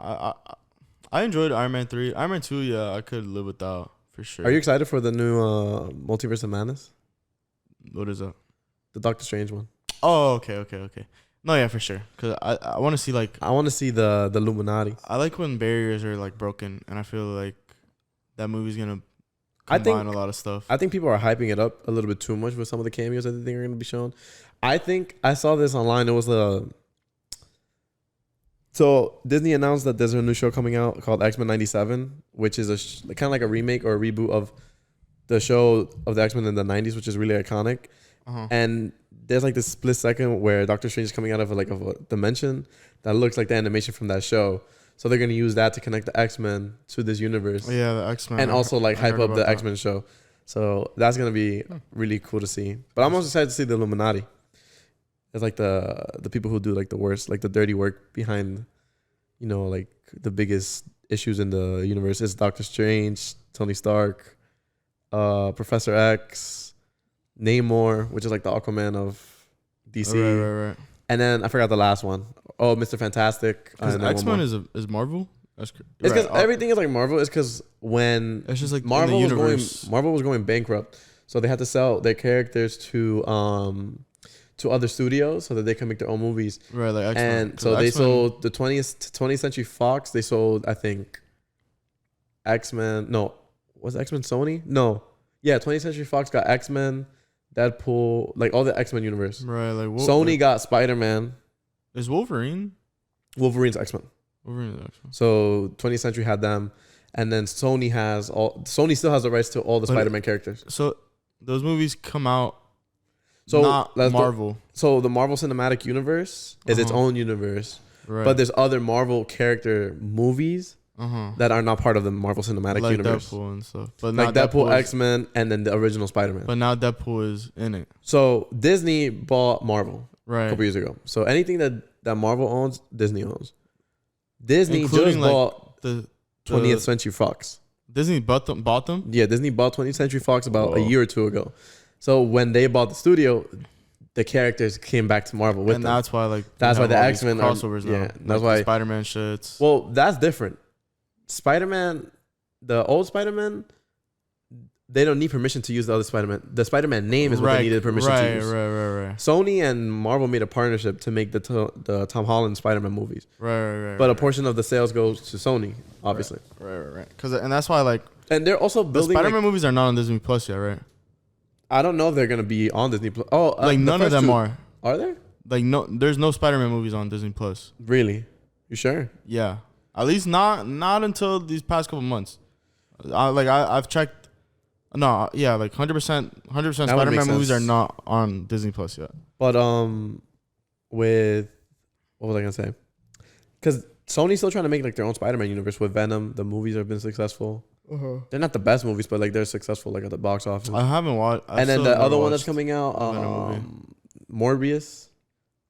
I enjoyed Iron Man 3. Iron Man 2, yeah, I could live without for sure. Are you excited for the new Multiverse of Madness? What is that? The Doctor Strange one. Oh, okay. No, yeah, for sure. Cause I want to see like I want to see the Illuminati. I like when barriers are like broken, and I feel like that movie's gonna I combine think a lot of stuff. I think people are hyping it up a little bit too much with some of the cameos that they think are going to be shown. I think I saw this online. It was so Disney announced that there's a new show coming out called X-Men 97, which is kind of like a remake or a reboot of the show of the X-Men in the 90s, which is really iconic. And there's like this split second where Doctor Strange is coming out of a dimension that looks like the animation from that show. So they're going to use that to connect the X-Men to this universe. Oh, yeah, the X-Men. And also like hype up the X-Men show. So that's going to be really cool to see. But I'm also excited to see the Illuminati. It's like the people who do like the worst, like the dirty work behind, you know, like the biggest issues in the universe. It's Doctor Strange, Tony Stark, Professor X, Namor, which is like the Aquaman of DC. Right. And then I forgot the last one. Oh, Mr. Fantastic. X-Men is Marvel? It's because everything is like Marvel. It's because when it's just like Marvel was going bankrupt, so they had to sell their characters to other studios so that they can make their own movies. Right, like X-Men. And so they sold the 20th Century Fox. They sold, I think, X-Men. No, was X-Men Sony? No. Yeah, 20th Century Fox got X-Men, Deadpool, like all the X-Men universe. Right, like Sony got Spider-Man. Is Wolverine's X-Men. Wolverine's X-Men. So 20th Century had them, and then Sony still has the rights to all the Spider-Man characters. So those movies come out. So not Marvel. So the Marvel Cinematic Universe is its own universe, right. But there's other Marvel character movies that are not part of the Marvel Cinematic like Universe, Deadpool and stuff. But like Deadpool, X-Men, and then the original Spider-Man. But now Deadpool is in it. So Disney bought Marvel a couple years ago. So anything that Marvel owns, Disney owns. Disney including just bought the 20th Century Fox. Disney bought them? Yeah, Disney bought 20th Century Fox about a year or two ago. So when they bought the studio, the characters came back to Marvel with them. And that's why that's why the X-Men crossovers now. Yeah, that's why Spider-Man shits. Well, that's different. Spider-Man, the old Spider-Man, they don't need permission to use the other Spider-Man. The Spider-Man name is what they needed permission to use. Right. Sony and Marvel made a partnership to make the Tom Holland Spider-Man movies. Right. But a portion of the sales goes to Sony, obviously. Right. And that's why and they're also building the Spider-Man movies are not on Disney Plus yet, right? I don't know if they're gonna be on Disney Plus. Oh, none of them are. Are there? No, there's no Spider-Man movies on Disney Plus. Really? You sure? Yeah. At least not until these past couple months. I've checked. No, yeah, 100% Spider-Man movies are not on Disney Plus yet. But with what was I gonna say? Because Sony's still trying to make their own Spider-Man universe with Venom. The movies have been successful. They're not the best movies, but they're successful at the box office. I haven't watched. And then the other one that's coming out, Morbius,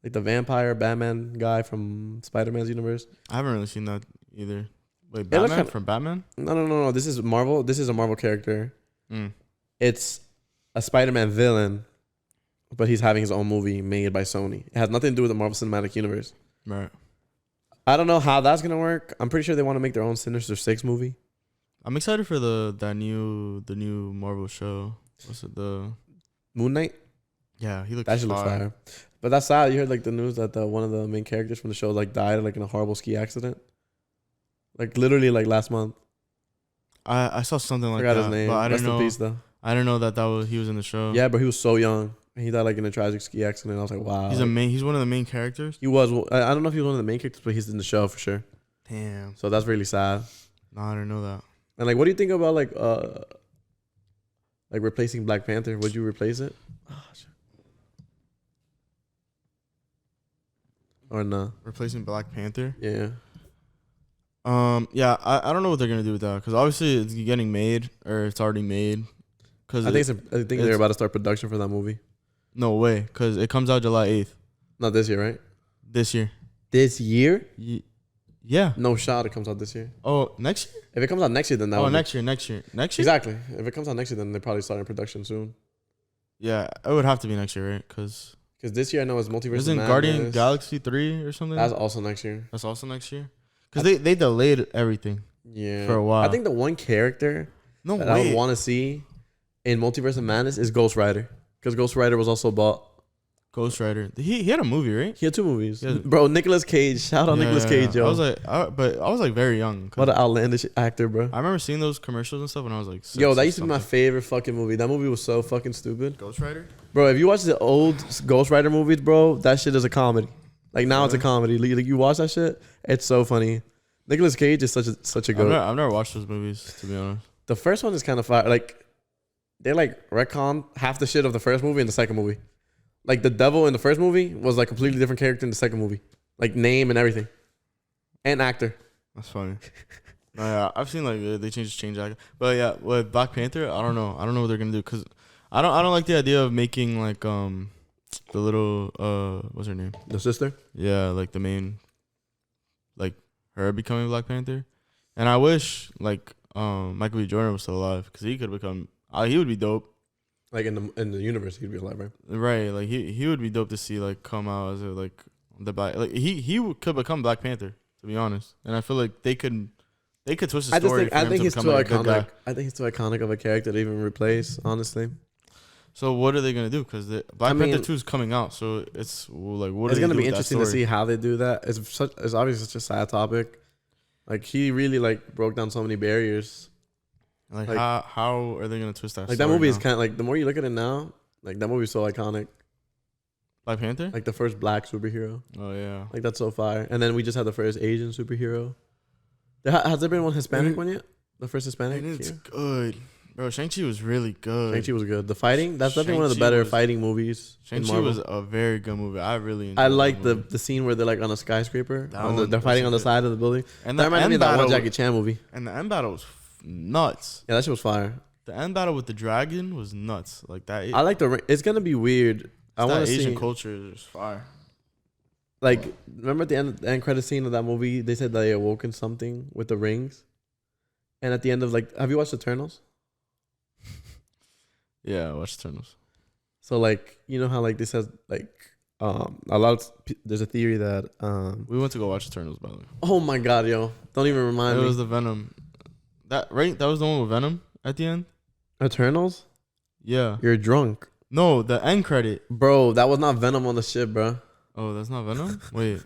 like the vampire Batman guy from Spider-Man's universe. I haven't really seen that either. Wait, Batman from Batman? No. This is Marvel. This is a Marvel character. It's a Spider-Man villain, but he's having his own movie made by Sony. It has nothing to do with the Marvel Cinematic Universe. Right. I don't know how that's gonna work. I'm pretty sure they want to make their own Sinister Six movie. I'm excited for the new Marvel show. What's it? The Moon Knight? Yeah, he looks that should look fire. But that's sad. You heard the news that one of the main characters from the show died in a horrible ski accident. Literally last month. I saw something like that. I forgot his name. But I Rest didn't know. In peace, though. I didn't know that he was in the show. Yeah, but he was so young. He died in a tragic ski accident. I was like, wow. He's one of the main characters. He was. I don't know if he was one of the main characters, but he's in the show for sure. Damn. So that's really sad. No, I didn't know that. And what do you think about replacing Black Panther? Would you replace it? Or no? Replacing Black Panther? Yeah. Yeah, I don't know what they're gonna do with that because obviously it's getting made or it's already made. I think they're about to start production for that movie. No way, because it comes out July 8th. Not this year, right? This year. This year? Yeah. No shot. It comes out this year. Oh, next year? If it comes out next year, then that. Oh, would next year. Next year. Exactly. If it comes out next year, then they're probably starting production soon. Yeah, it would have to be next year, right? Because this year I know it's Multiverse. isn't Guardian Galaxy 3 or something? That's also next year. That's also next year. Because they delayed everything. Yeah. For a while. I think the one character that I would want to see in Multiverse of Madness is Ghost Rider, because Ghost Rider was also bought. Ghost Rider. He had a movie, right? He had 2 movies. Yeah. Bro, Nicolas Cage. Shout out Nicolas Cage, yo. I was like, I was like very young. What an outlandish actor, bro. I remember seeing those commercials and stuff when I was like 6 yo, that used to be my favorite fucking movie. That movie was so fucking stupid. Ghost Rider? Bro, if you watch the old Ghost Rider movies, bro, that shit is a comedy. Like now it's a comedy. Like you watch that shit, it's so funny. Nicolas Cage is such a good. I've never watched those movies, to be honest. The first one is kind of fire. Like they like retcon half the shit of the first movie and the second movie. Like the devil in the first movie was like completely different character in the second movie, like name and everything, and actor. That's funny. No, yeah, I've seen like they change actor, but yeah, with Black Panther, I don't know what they're gonna do, because I don't like the idea of making like the little what's her name? The sister. Yeah, like the main, like her becoming Black Panther, and I wish like Michael B. Jordan was still alive, because he could become he would be dope. Like in the universe, he'd be alive, right? Right, like he would be dope to see like come out as a, like the black, like he could become Black Panther, to be honest. And I feel like they could twist the story. I think he's too iconic. Guy. I think he's too iconic of a character to even replace, honestly. So what are they gonna do? Because Black Panther 2 is coming out, so it's like what? It's gonna be interesting to see how they do that. It's obviously such a sad topic. Like he really like broke down so many barriers. Like how are they gonna twist that? Like that movie is kind of like, the more you look at it now, like that movie is so iconic. Black Panther, like the first black superhero. Oh yeah, like that's so fire. And then we just had the first Asian superhero. Has there been one Hispanic one yet? The first Hispanic. It's good, bro. Shang-Chi was really good. Shang-Chi was good. The fighting, that's definitely one of the better fighting movies. Shang-Chi was a very good movie. I really enjoyed. I like the scene where they're like on a skyscraper. They're fighting on the side of the building. And that reminded me of that one Jackie Chan movie. And the end battle was nuts. Yeah, that shit was fire. The end battle with the dragon was nuts. Like that. I like it's gonna be weird. I want to see Asian culture is fire. Like, remember at the end credit scene of that movie, they said they awoken something with the rings, and at the end of like, have you watched Eternals? Yeah, I watched Eternals. So like, you know how like they said like there's a theory that we went to go watch Eternals, by the way. Oh my god, yo! Don't even remind me. It was the Venom. That was the one with Venom at the end. Eternals? Yeah. You're drunk. No, the end credit. Bro, that was not Venom on the ship, bro. Oh, that's not Venom? Wait.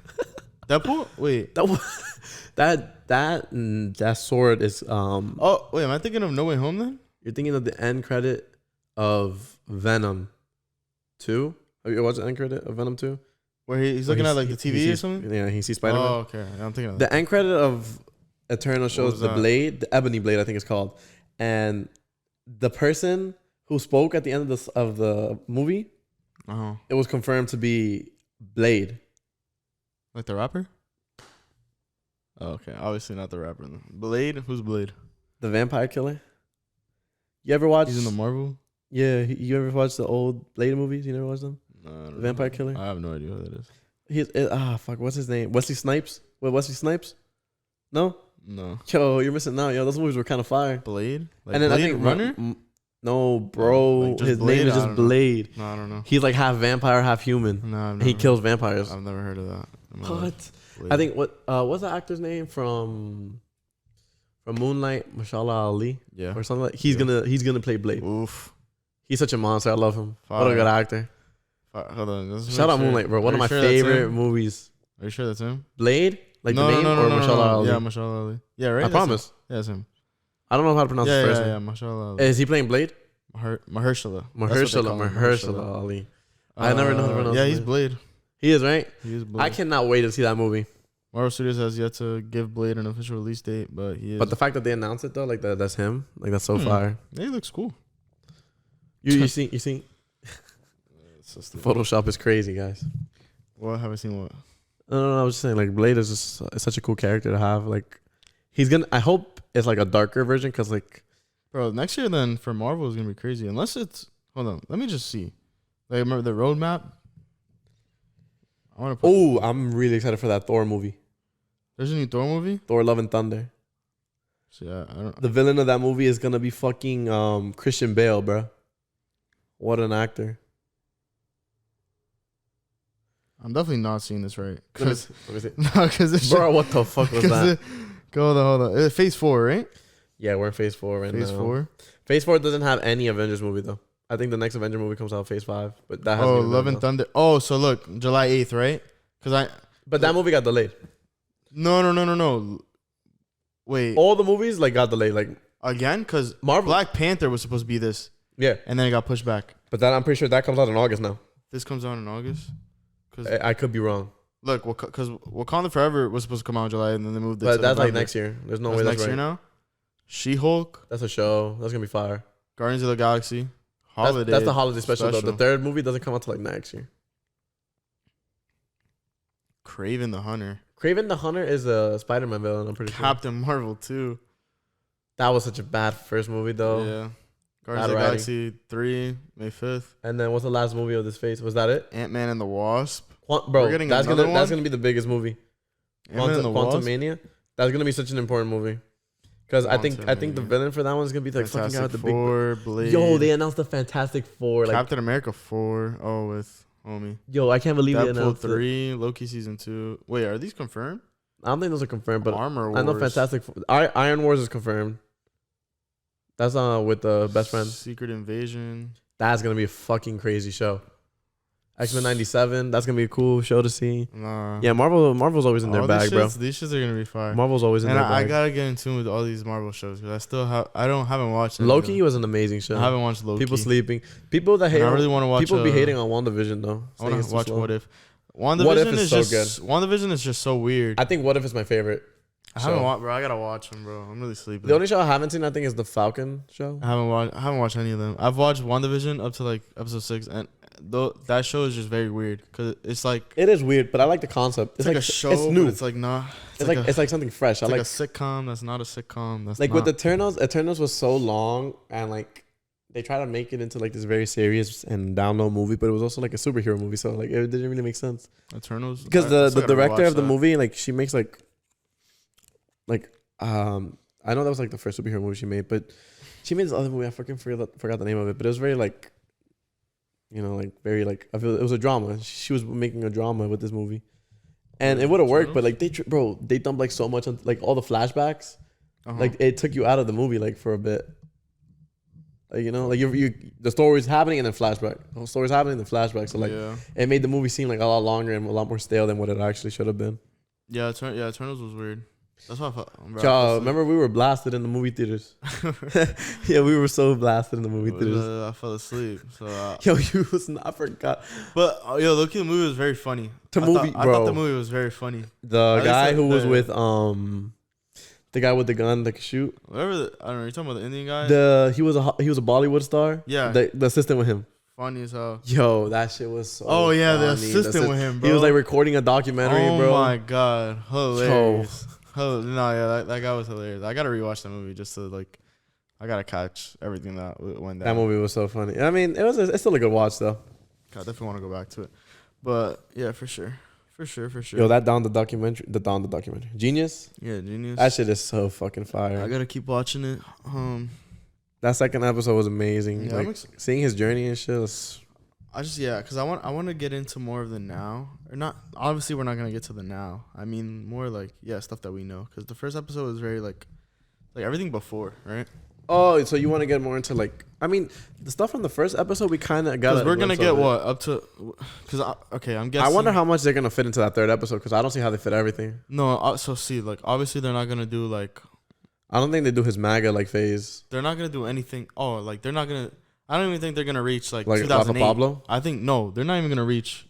Deadpool? Wait. That sword is Oh, wait, am I thinking of No Way Home then? You're thinking of the end credit of Venom 2? Have you watched the end credit of Venom 2? Where he's looking at like the TV or something? Yeah, he sees Spider-Man. Oh, okay. Yeah, I'm thinking of that. The end credit of Eternal shows the blade, the ebony blade, I think it's called. And the person who spoke at the end of the movie, it was confirmed to be Blade. Like the rapper? Oh, okay. Obviously not the rapper. Blade? Who's Blade? The vampire killer. You ever watch? He's in the Marvel? Yeah. You ever watch the old Blade movies? You never watched them? No, the vampire killer? I have no idea who that is. Fuck. What's his name? Wesley Snipes? Wait, Wesley Snipes? No? No. Yo, you're missing out. Yo, those movies were kind of fire. Blade? Like and then Blade I think Runner? No, bro. Like his Blade? name is just Blade. No, I don't know. He's like half vampire, half human. No, he kills vampires. I've never heard of that. What? I think what's the actor's name from Moonlight? Mashallah Ali. Yeah. Or something like. He's gonna play Blade. Oof. He's such a monster. I love him. Fire. What a good actor. Hold on. Shout out Moonlight, bro. One of my favorite movies. Are you sure that's him? Blade? Like the name or Mashallah Ali? Yeah, Mashallah Ali. Yeah, right. I promise. Yeah, that's him. I don't know how to pronounce his first name. Yeah, Mashallah Ali. Is he playing Blade? Mahershala. Mahershala Ali. I never know how to pronounce. Yeah, he's Blade. He is, right? He is Blade. I cannot wait to see that movie. Marvel Studios has yet to give Blade an official release date, but he is. But the fact that they announced it though, like that's him, like that's so fire. Yeah, he looks cool. You see. Photoshop is crazy, guys. Well, I haven't seen what. No, I was just saying, like Blade is just such a cool character to have. Like, I hope it's like a darker version, because like, bro, next year then for Marvel is gonna be crazy. Unless it's let me just see. Like, remember the roadmap? I'm really excited for that Thor movie. There's a new Thor movie? Thor: Love and Thunder. So, yeah, I don't. The villain of that movie is gonna be fucking Christian Bale, bro. What an actor. I'm definitely not seeing this right. Let me see. No, because Bro, what the fuck was that? Hold on. Phase 4, right? Yeah, we're in Phase 4 right now. Phase 4. Phase 4 doesn't have any Avengers movie though. I think the next Avenger movie comes out Phase 5, but that has. Oh, Love and Thunder. Oh, so look, July 8th, right? But that movie got delayed. No. Wait. All the movies like got delayed, like Again? Because Marvel. Black Panther was supposed to be this. Yeah, And then it got pushed back. but that I'm pretty sure that comes out in August now. This comes out in August. Cause I could be wrong, look, because Wakanda Forever was supposed to come out in July, and then they moved it. but to that's like November. next year. There's no That's way that's next year right. now. She-Hulk, That's a show. That's gonna be fire. Guardians of the Galaxy, holiday. That's the holiday special though. The third movie doesn't come out till like next year. Kraven the Hunter. Kraven the Hunter is a Spider-Man villain. I'm pretty sure. Captain Marvel too. That was such a bad first movie though. Yeah. Guardians of the writing. Galaxy 3, May 5th. And then what's the last movie of this phase? Was that it? Ant-Man and the Wasp. Bro, We're getting that's another gonna one? that's gonna be the biggest movie. Ant-Man and the Wasp. Quantumania. That's gonna be such an important movie. Because I think the Quantumania. villain for that one is gonna be like fucking guy with Fantastic the big. Four, Blade. Yo, they announced the Fantastic Four. Like, Captain America 4. Oh, with homie. yo, I can't believe they Deadpool announced 3, Loki Season 2. Wait, are these confirmed? I don't think those are confirmed, but Armor Wars. I know Fantastic Four. Iron Wars is confirmed. That's with the best friend. Secret Invasion. That's gonna be a fucking crazy show. X-Men '97. That's gonna be a cool show to see. Nah. Yeah, Marvel's always in their All bag, bro. These shits are gonna be fire. Marvel's always in And their I bag. gotta get in tune with all these Marvel shows because I still haven't watched any of Loki them. was an amazing show. I haven't watched Loki. People sleeping. People that hate. And I really want to watch. People be hating on WandaVision though. I want to watch What If. What WandaVision If is is so just WandaVision is just so weird. I think What If is my favorite. I haven't show. watched, bro. I gotta watch them, bro. I'm really sleeping. The only show I haven't seen, I think, is the Falcon show. I haven't watched any of them. I've watched WandaVision up to like episode 6, and that show is just very weird because it's like It is weird, but I like the concept. it's like a show. It's new. But it's like not. It's like something fresh. I It's like like a sitcom. That's not a sitcom. That's like not, with Eternals was so long and like they try to make it into like this very serious and down low movie, but it was also like a superhero movie, so like it didn't really make sense. Eternals. Because I still the gotta director rewatch of the that. movie, like she makes like I know that was like the first superhero movie she made, but she made this other movie. I fucking forgot the name of it, but it was very like, like very like I feel it was a drama. She was making a drama with this movie, and it would have worked, but like they dumped like so much on like all the flashbacks, like it took you out of the movie like for a bit. Like like you the story's happening and then flashback. The story's happening and then flashback. So like it made the movie seem like a lot longer and a lot more stale than what it actually should have been. Yeah, Eternals was weird. That's why I felt. Remember we were blasted in the movie theaters. Yeah, we were so blasted in the movie theaters. I fell asleep. So You was not, I forgot. But Loki, the movie was very funny. I thought the movie was very funny. The guy who was with the guy with the gun that could shoot. Whatever. I don't know. You're talking about the Indian guy. He was a Bollywood star. Yeah. The assistant with him. Funny as hell. Yo, that shit was so. Oh yeah, funny. the assistant with him, bro. He was like recording a documentary, bro. Oh my god, hilarious. No, yeah, that guy was hilarious. I gotta rewatch that movie just to like, I gotta catch everything that went down. That movie was so funny. I mean, it's still a good watch though. I definitely want to go back to it, but yeah, for sure. Yo, that Dawn the documentary, Genius. Yeah, Genius. That shit is so fucking fire. I gotta keep watching it. That second episode was amazing. Yeah, like seeing his journey and shit. Because I want to get into more of the now, or not. Obviously, we're not gonna get to the now. I mean, more like stuff that we know. Because the first episode was very like everything before, right? Oh, so you want to get more into like? I mean, the stuff from the first episode we kind of got. Because we're gonna get what up to? Because I'm guessing. I wonder how much they're gonna fit into that third episode because I don't see how they fit everything. No, so see, like obviously they're not gonna do like. I don't think they do his MAGA like phase. They're not gonna do anything. Oh, like they're not gonna. I don't even think they're gonna reach like 2008. Pablo? I think no, they're not even gonna reach.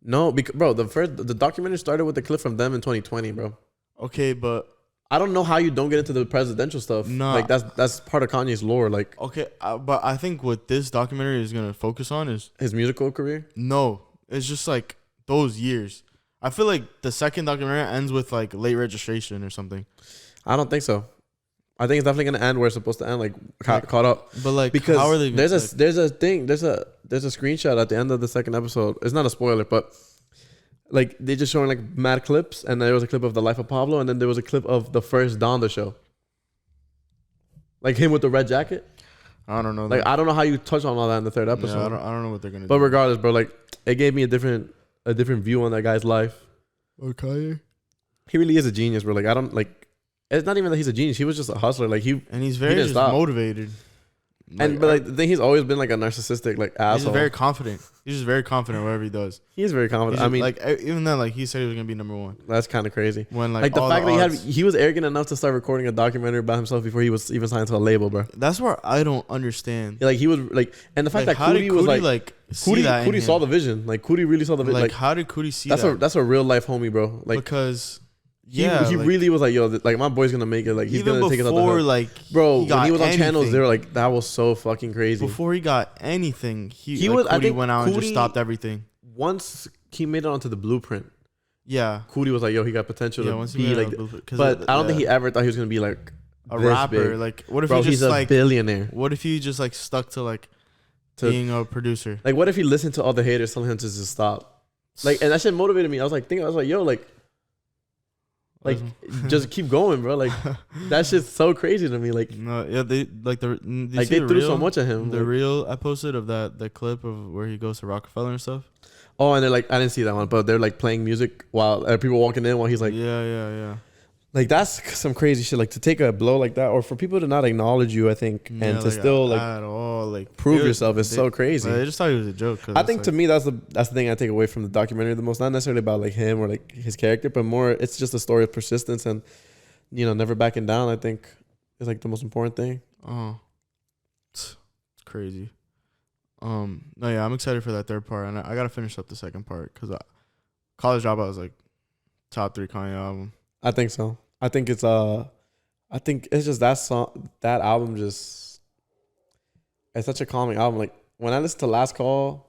No, because bro, the documentary started with the clip from them in 2020, bro. Okay, but I don't know how you don't get into the presidential stuff. No, like that's part of Kanye's lore. Like okay, but I think what this documentary is gonna focus on is his musical career. No, it's just like those years. I feel like the second documentary ends with like late registration or something. I don't think so. I think it's definitely gonna end where it's supposed to end, like caught up. But like, because how are they? There's a screenshot at the end of the second episode. It's not a spoiler, but Like they just showing like mad clips, and there was a clip of the life of Pablo, and then there was a clip of the first Donda show. Like him with the red jacket. I don't know. Like I don't know how you touch on all that in the third episode. Yeah, I don't know what they're gonna do. But regardless, bro, like it gave me a different view on that guy's life. Okay. He really is a genius, bro. Like I don't like. It's not even that he's a genius. He was just a hustler. Like and he's very just motivated. And but like the thing, he's always been like a narcissistic like asshole. He's just very confident. He's just very confident whatever he does. He is very confident. I mean, like even then, like he said he was gonna be number one. That's kind of crazy. When like the fact that he was arrogant enough to start recording a documentary about himself before he was even signed to a label, bro. That's where I don't understand. Yeah, like he was like, and the fact that Cootie was like Cootie saw the vision. Like Cootie really saw the vision. Like how did Cootie see that? That's a real life homie, bro. Like because. He really was like, yo, like my boy's gonna make it. Like he's gonna take us out the hood. Like bro, when he was on channels, they were like, that was so fucking crazy. Before he got anything, Cootie went out and just stopped everything. Once he made it onto the blueprint, yeah, Cootie was like, yo, he got potential to be like. But I don't think he ever thought he was gonna be like a rapper. Big. Like, what if bro, he just he's a like billionaire? What if he just like stuck to being a producer? Like, what if he listened to all the haters telling him to just stop? Like, and that shit motivated me. I was like, yo, like just keep going, bro. Like that shit's so crazy to me. Like no, yeah, they threw so much at him. The reel I posted of the clip of where he goes to Rockefeller and stuff. Oh, and they're like, I didn't see that one, but they're like playing music while people walking in while he's like, yeah. Like that's some crazy shit. Like to take a blow like that, or for people to not acknowledge you, I think, and to still like at all like prove yourself is so crazy. I just thought it was a joke. I think to me that's the thing I take away from the documentary the most. Not necessarily about like him or like his character, but more it's just a story of persistence and never backing down. I think is like the most important thing. Oh, it's crazy. No, yeah, I'm excited for that third part, and I gotta finish up the second part because College Dropout was like top 3 Kanye album. I think so. I think it's just that song, that album just, it's such a calming album. Like when I listen to Last Call,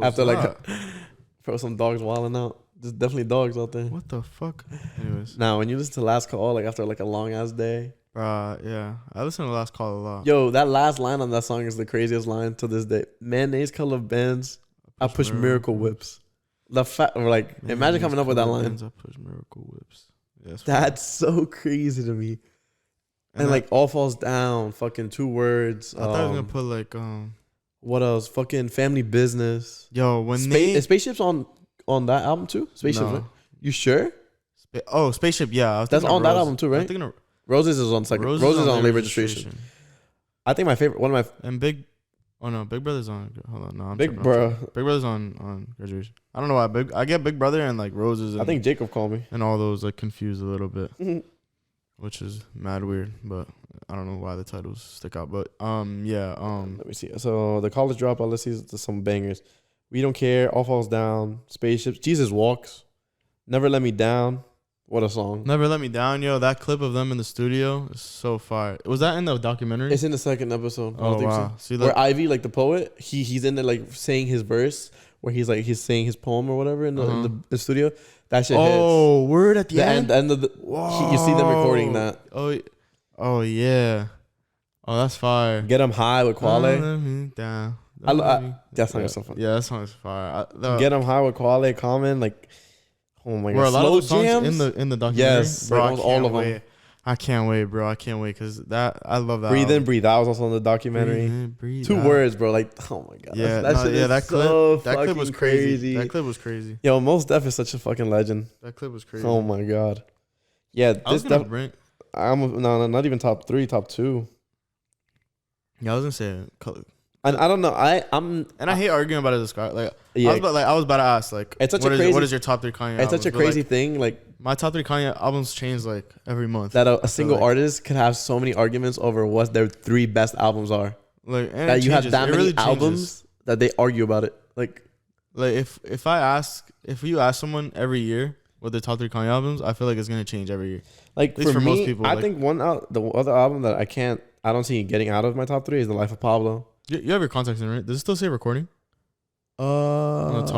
after like, bro, some dogs wilding out. There's definitely dogs out there. What the fuck? Anyways. Now when you listen to Last Call, like after like a long ass day. Yeah. I listen to Last Call a lot. Yo, that last line on that song is the craziest line to this day. Mayonnaise color Benz, I push miracle whips. Imagine coming up with that line. I push miracle whips. Yeah, that's so crazy to me. And like all falls down, fucking 2 words. I thought I was gonna put like what else? Fucking family business. Yo, when Spaceship's on that album too? Spaceship, right? You sure? Spaceship, yeah. That's on that album too, right? I'm Roses is on second. Roses is on late registration. I think my favorite, one of my Big Brother's on. Hold on, no, Big Bro. Big Brother's on graduation. I don't know why. I get Big Brother and like Roses. And, I think Jakov called me. And all those like confused a little bit, which is mad weird. But I don't know why the titles stick out. But yeah. Let me see. So the College Dropout. Let's see some bangers. We Don't Care. All Falls Down. Spaceships. Jesus Walks. Never Let Me Down. What a song. Never Let Me Down, yo. That clip of them in the studio is so fire. Was that in the documentary? It's in the second episode. Oh, wow. So. See, where Ivy, like the poet, he's in there like saying his verse, where he's saying his poem or whatever in the studio. That shit hits. Oh, word at the end? End of the... you see them recording that. Oh, yeah. Oh, that's fire. Get 'Em High with Quale. That song is so fun. Yeah, that song is fire. Get 'Em High with Quale, Common, like... Oh my god! Were a lot of those songs in the documentary? Yes, bro. All of them. I can't wait, bro. I can't wait because I love that. Breathe In, Breathe. That was also in the documentary. Breathe in, breathe 2 words, bro. Like, oh my god. Yeah, that clip was crazy. That clip was crazy. Yo, Mos Def is such a fucking legend. That clip was crazy. Oh my god. Yeah, I'm not even top 3, top 2. Yeah, I was gonna say. And I don't know. I hate arguing about it as Scott. Like, yeah. I was about to ask, like, it's such what is your top 3 Kanye albums? It's such a crazy thing. Like, my top 3 Kanye albums change like every month. That a single artist could have so many arguments over what their 3 best albums are. Like, and that you have that many really albums that they argue about it. Like if you ask someone every year what their top 3 Kanye albums, I feel like it's gonna change every year. Like for me, most people, I think the other album that I don't see getting out of my top 3 is The Life of Pablo. You have your contacts in, right? Does it still say recording? On the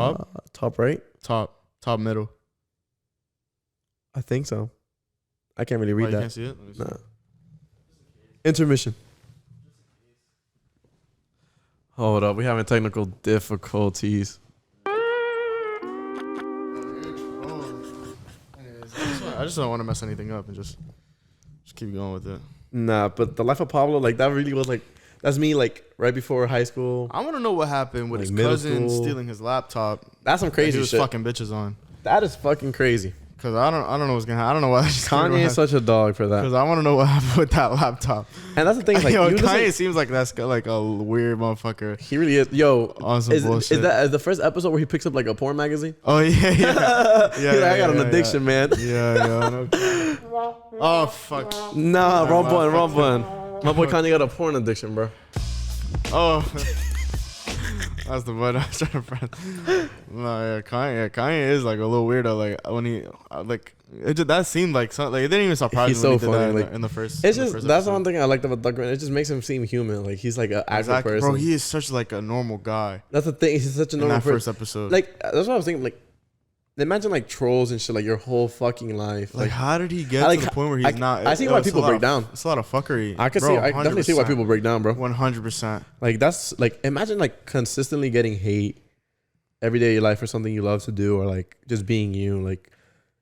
top right, top middle. I think so. I can't really read that. You can't see it. Nah. Intermission. Hold up, we having technical difficulties. just don't want to mess anything up and just keep going with it. Nah, but the life of Pablo, like that really was like that's me like right before high school. I want to know what happened with Like his middle cousin school. stealing his laptop. That's some He crazy was shit. fucking bitches on. That is fucking crazy. Cause I don't know what's gonna happen. I don't know why. Kanye is such a dog for that. Cause I want to know what happened with that laptop. And that's the thing. Is like, Yo, you Kanye listen, seems like that's like a weird motherfucker. he really is. Yo, On some is bullshit. that the first episode where he picks up like a porn magazine? Oh yeah, yeah. He's like, I got an addiction, man. Yeah. No. Oh fuck. Nah, wrong button. My boy Kanye got a porn addiction, bro. Oh. That's the button I was trying to press. No, yeah, Kanye is like a little weirdo. Like when he like it just, that seemed like something. Like it didn't even surprise He's me when so he did funny, that like, in the first. It's in the just first that's the episode. one thing I liked about documentary. It just makes him seem human. Like he's like an active Exactly, person. bro. He is such like a normal guy That's the thing. He's such a in normal that person. first episode. Like that's what I was thinking. Like imagine like trolls and shit. Like your whole fucking life. Like how did he get like, to the point where he's I- not? I see why people break down. It's a lot of fuckery. I can bro, see. I definitely see why people break down, bro. 100%. Like that's like imagine like consistently getting hate every day of your life for something you love to do or like just being you. Like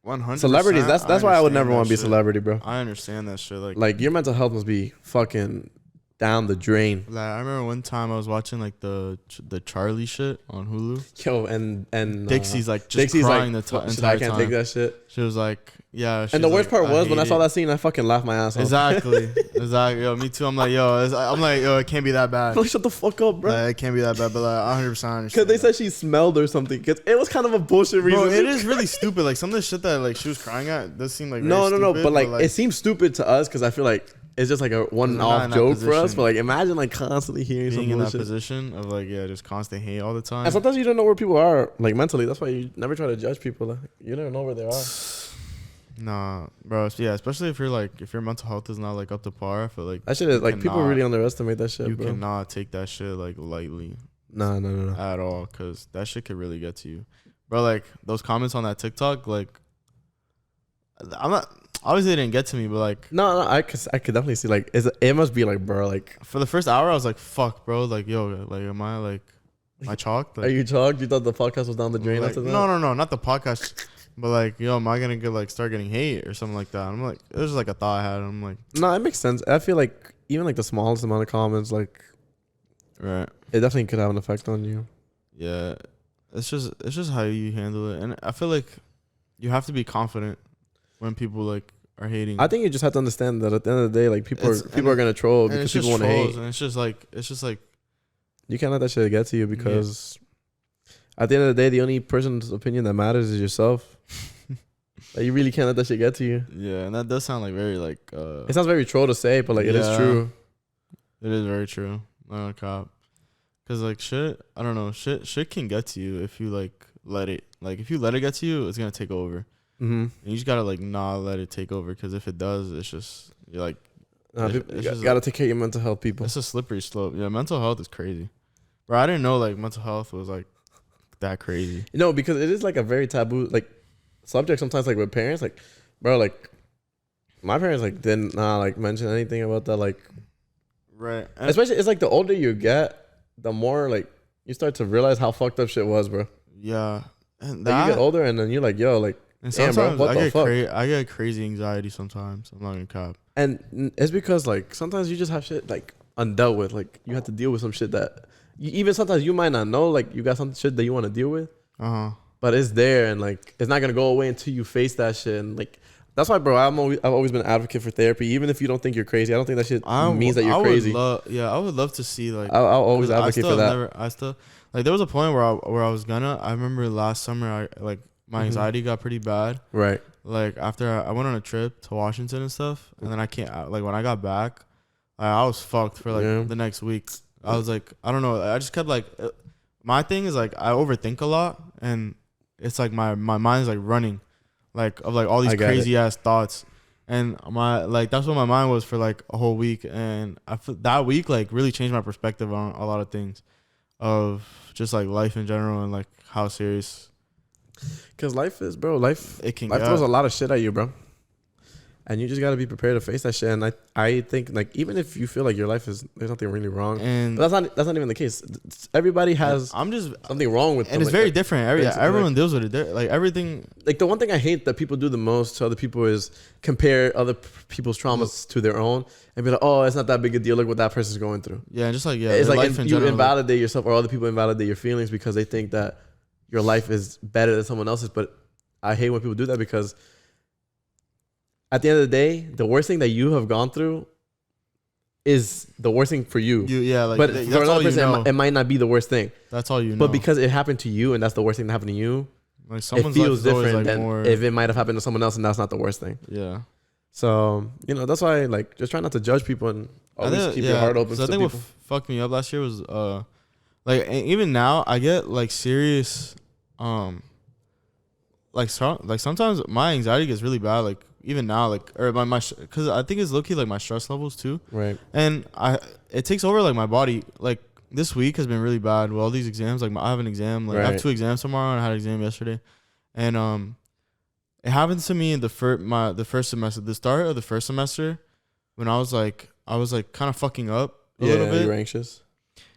100%. celebrities. That's why I would never understand want to be a that shit. celebrity, bro. I understand that shit. Like your mental health must be fucking down the drain. Like I remember one time I was watching like the Charlie shit on Hulu. Yo, and Dixie's like just Dixie's crying like, the "Fuck, shit, entire I can't time. take that shit. She was like, yeah. And she's the worst like, part was when I hate saw it. that scene, I fucking laughed my ass off. Exactly. Yo, me too. I'm like, yo, it can't be that bad. Like, shut the fuck up, bro. Like, it can't be that bad, but like 100% understand. Because they said she smelled or something. Cause it was kind of a bullshit reason. Bro, it is really stupid. Like some of the shit that like she was crying at does seem like No. very stupid, But like it seems stupid to us because I feel like it's just like a not one-off in that joke for us. position. But like imagine like constantly hearing some being in that bullshit. position of like just constant hate all the time. And sometimes you don't know where people are like mentally. That's why you never try to judge people. Like, you never know where they are. Nah, bro. Yeah, especially if your mental health is not like up to par. I feel like That shit is like people cannot- really underestimate that shit, you bro. cannot take that shit like lightly No. at all, because that shit could really get to you, bro. Like those comments on that TikTok, like I'm not obviously they didn't get to me, but like No, I could definitely see like it must be like, bro, like for the first hour I was like, fuck, bro. Like yo, like am I chalked? Like, are you chalked? You thought the podcast was down the drain like, after that? no, not the podcast. But like, yo, am I gonna start getting hate or something like that? I'm like, it was just like a thought I had. I'm like, No, it makes sense. I feel like even like the smallest amount of comments, like right, it definitely could have an effect on you. yeah. It's just how you handle it, and I feel like you have to be confident when people like are hating. I think you just have to understand that at the end of the day, like people are gonna troll and because it's just people want to trolls, hate. and it's just like You can't let that shit get to you because at the end of the day, the only person's opinion that matters is yourself. Like, you really can't let that shit get to you. yeah, and that does sound like very like It sounds very troll to say, but like it is Yeah. true. it is very true. Not a cop, because like shit, I don't know, shit can get to you if you like let it. Like if you let it get to you, it's gonna take over. Mm-hmm. And you just gotta like not let it take over, because if it does, it's just you're like You just gotta take care of your mental health, people. it's a slippery slope. Yeah, mental health is crazy, bro. I didn't know like mental health was like that crazy. You know, because it is like a very taboo like subject sometimes, like with parents, like bro, like my parents like didn't like mention anything about that, like Right. especially it's like the older you get, the more like you start to realize how fucked up shit was, bro. Yeah. And Like you get older and then you're like, yo, like and damn, sometimes bro, what the fuck? I get crazy anxiety sometimes. I'm not gonna cop. And it's because like sometimes you just have shit like undealt with, like you have to deal with some shit that even sometimes you might not know, like you got some shit that you want to deal with, but it's there and like it's not gonna go away until you face that shit. And like that's why, bro, I've always been an advocate for therapy, even if you don't think you're crazy. I don't think that shit means that you're crazy. I would love to see like I'll always advocate for that. I still like there was a point where I was gonna. I remember last summer my anxiety got pretty bad. Right. Like after I went on a trip to Washington and stuff, and then like when I got back, I was fucked for like the next week. I was like, I don't know. I just kept like, my thing is like I overthink a lot, and it's like my mind's like running, like of like all these crazy ass thoughts, and that's what my mind was for like a whole week, and that week like really changed my perspective on a lot of things, of just like life in general and like how serious. Cause life is, bro. Life It can throws a lot of shit at you, bro. And you just got to be prepared to face that shit. And I think like even if you feel like your life there's nothing really wrong, And but that's not even the case. Everybody has something wrong with them. And it's like, very different. Everyone deals with it. Like everything. Like the one thing I hate that people do the most to other people is compare other people's traumas to their own and be like, oh, it's not that big a deal. Look what that person's going through. Yeah, just like it's like life in you general, invalidate yourself, or other people invalidate your feelings because they think that your life is better than someone else's. But I hate when people do that because at the end of the day, the worst thing that you have gone through is the worst thing for you. But for another person, it might not be the worst thing. That's all you know. But because it happened to you and that's the worst thing that happened to you, like it feels different than if it might have happened to someone else and that's not the worst thing. Yeah. So, that's why, like, just try not to judge people and always keep your heart open to I think people. what fucked me up last year was, like, even now, I get, like, serious, like sometimes my anxiety gets really bad, like, even now, like, or because I think it's low-key, like, my stress levels, too. Right. And it takes over, like, my body. Like, this week has been really bad with all these exams. Like, I have an exam. Like, I have 2 exams tomorrow, and I had an exam yesterday. And, it happened to me in the first semester, the start of the first semester, when I was like kind of fucking up a little bit. You were anxious.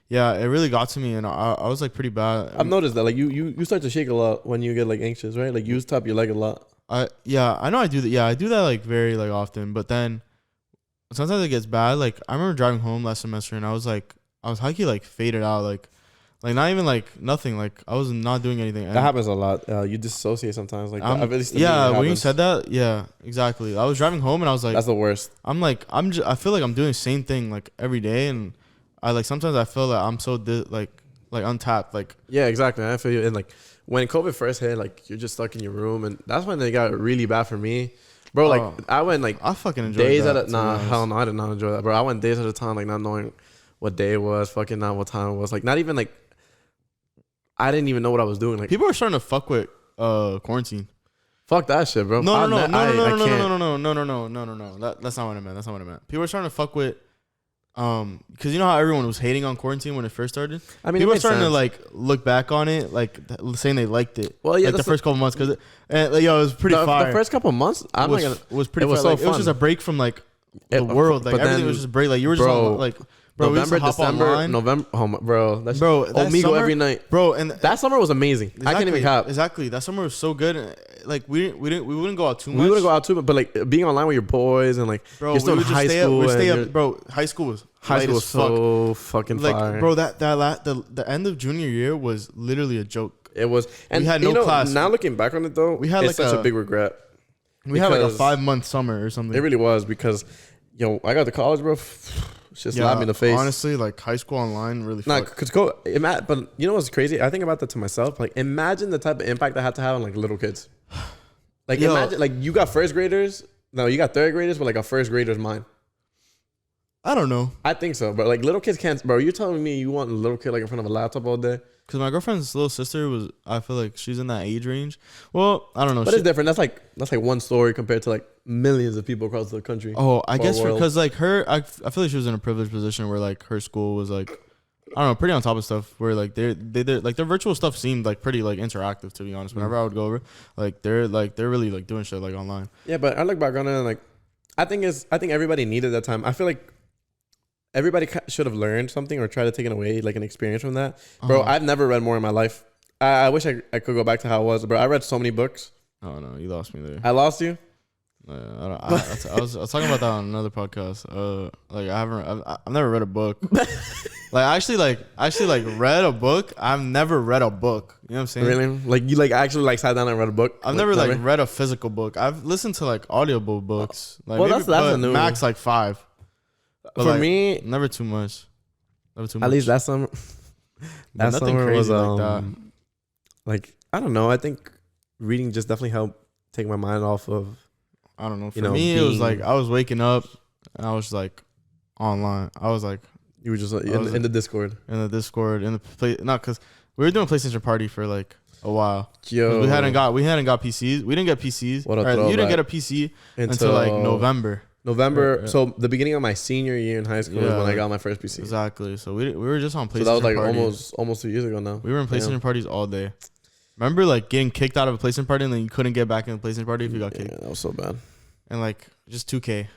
Yeah, it really got to me, and I was like pretty bad. I've noticed that, like you start to shake a lot when you get like anxious, right? Like you tap your leg a lot. I know I do that. Yeah, I do that like very like often, but then sometimes it gets bad. Like I remember driving home last semester, and I was high-key like faded out, like not even like nothing. Like I was not doing anything. And that happens a lot. You dissociate sometimes. Like when you said that, yeah, exactly. I was driving home and I was like, that's the worst. I feel like I'm doing the same thing like every day, and I like sometimes I feel like I'm so like untapped. Like yeah, exactly. I feel you. And like when COVID first hit, like you're just stuck in your room, and that's when they got really bad for me, bro. Like I went like I fucking enjoyed days that, at a hell no, I did not enjoy that, bro. I went days at a time, like not knowing what day it was, fucking not what time it was, like not even like. I didn't even know what I was doing. Like people are starting to fuck with quarantine. Fuck that shit, bro. No. That's not what I meant. That's not what I meant. People are starting to fuck with, because you know how everyone was hating on quarantine when it first started. I mean, people are starting to like look back on it, like saying they liked it. Well, yeah, like the first couple months, because it was pretty fire. The first couple months, was pretty. It was so fun. fun. It was just a break from like the world. Like everything was just a break. Like you were just on, like. Bro, November, December, November, bro. That Omegle summer, every night, bro. And that summer was amazing. Exactly, I can't even cap. Exactly, that summer was so good. Like we wouldn't go out too much. We wouldn't go out too much, but like being online with your boys and like bro, you're still in high school. Stay up, bro. High school was so fucking like, fire. bro. The end of junior year was literally a joke. It was, and we had no class. Now looking back on it though, we had like such a big regret. We had like a 5-month summer or something. It really was because, I got to college, bro. Just slapped me in the face. Honestly, like high school online really. But you know what's crazy? I think about that to myself. Like, imagine the type of impact I had to have on like little kids. Like, imagine like you got first graders. No, you got third graders, but like a first grader's mind. I don't know. I think so, but like little kids can't. Bro, you're telling me you want a little kid like in front of a laptop all day? Because my girlfriend's little sister was. I feel like she's in that age range. Well, I don't know. But it's different. That's like one story compared to like millions of people across the country. Oh, I guess because like her, I feel like she was in a privileged position where like her school was like, I don't know, pretty on top of stuff. Where like they like their virtual stuff seemed like pretty like interactive, to be honest. Whenever I would go over, they're really like doing shit like online. Yeah, but I look back on it and like, I think everybody needed that time. I feel like everybody should have learned something or tried to take it away, like an experience from that. Bro, I've never read more in my life. I wish I could go back to how it was, bro. I read so many books. Oh no, you lost me there. I lost you? I was talking about that on another podcast. Like I've never read a book. like actually read a book. I've never read a book. You know what I'm saying? Really? Like you like actually like sat down and read a book? I've never like read a physical book. I've listened to like audiobook books. Like well, that's a new max like 5. But for like, me, never too much. At least that summer. That summer crazy was like that. Like I don't know. I think reading just definitely helped take my mind off of. I don't know. For me, it was like I was waking up and I was like online. I was like, you were just in the Discord. In the Discord, in the play. Not because we were doing a PlayStation party for like a while. Yo, we hadn't got PCs. We didn't get PCs. You didn't get a PC until like November. So the beginning of my senior year in high school is when I got my first PC. Exactly. So we were just on PlayStation. So that was like parties. almost 2 years ago now. We were in PlayStation parties all day. Remember like getting kicked out of a PlayStation party and then you couldn't get back in the PlayStation party if you got kicked. Yeah, that was so bad. And like Just 2K.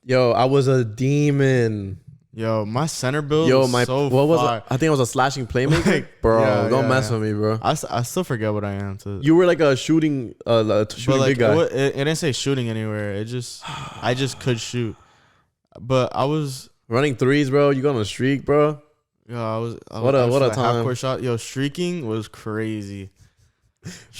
Yo, I was a demon. Yo, my center build Yo, was my so what was fire. it? I think I was a slashing playmaker. Like, Bro, yeah, don't yeah, mess yeah. with me, bro. I still forget what I am. You were like a shooting but like, big guy. it didn't say shooting anywhere. I just could shoot. But I was Running threes, bro. You go on a streak, bro. What a a time. half-court shot. Yo, streaking was crazy.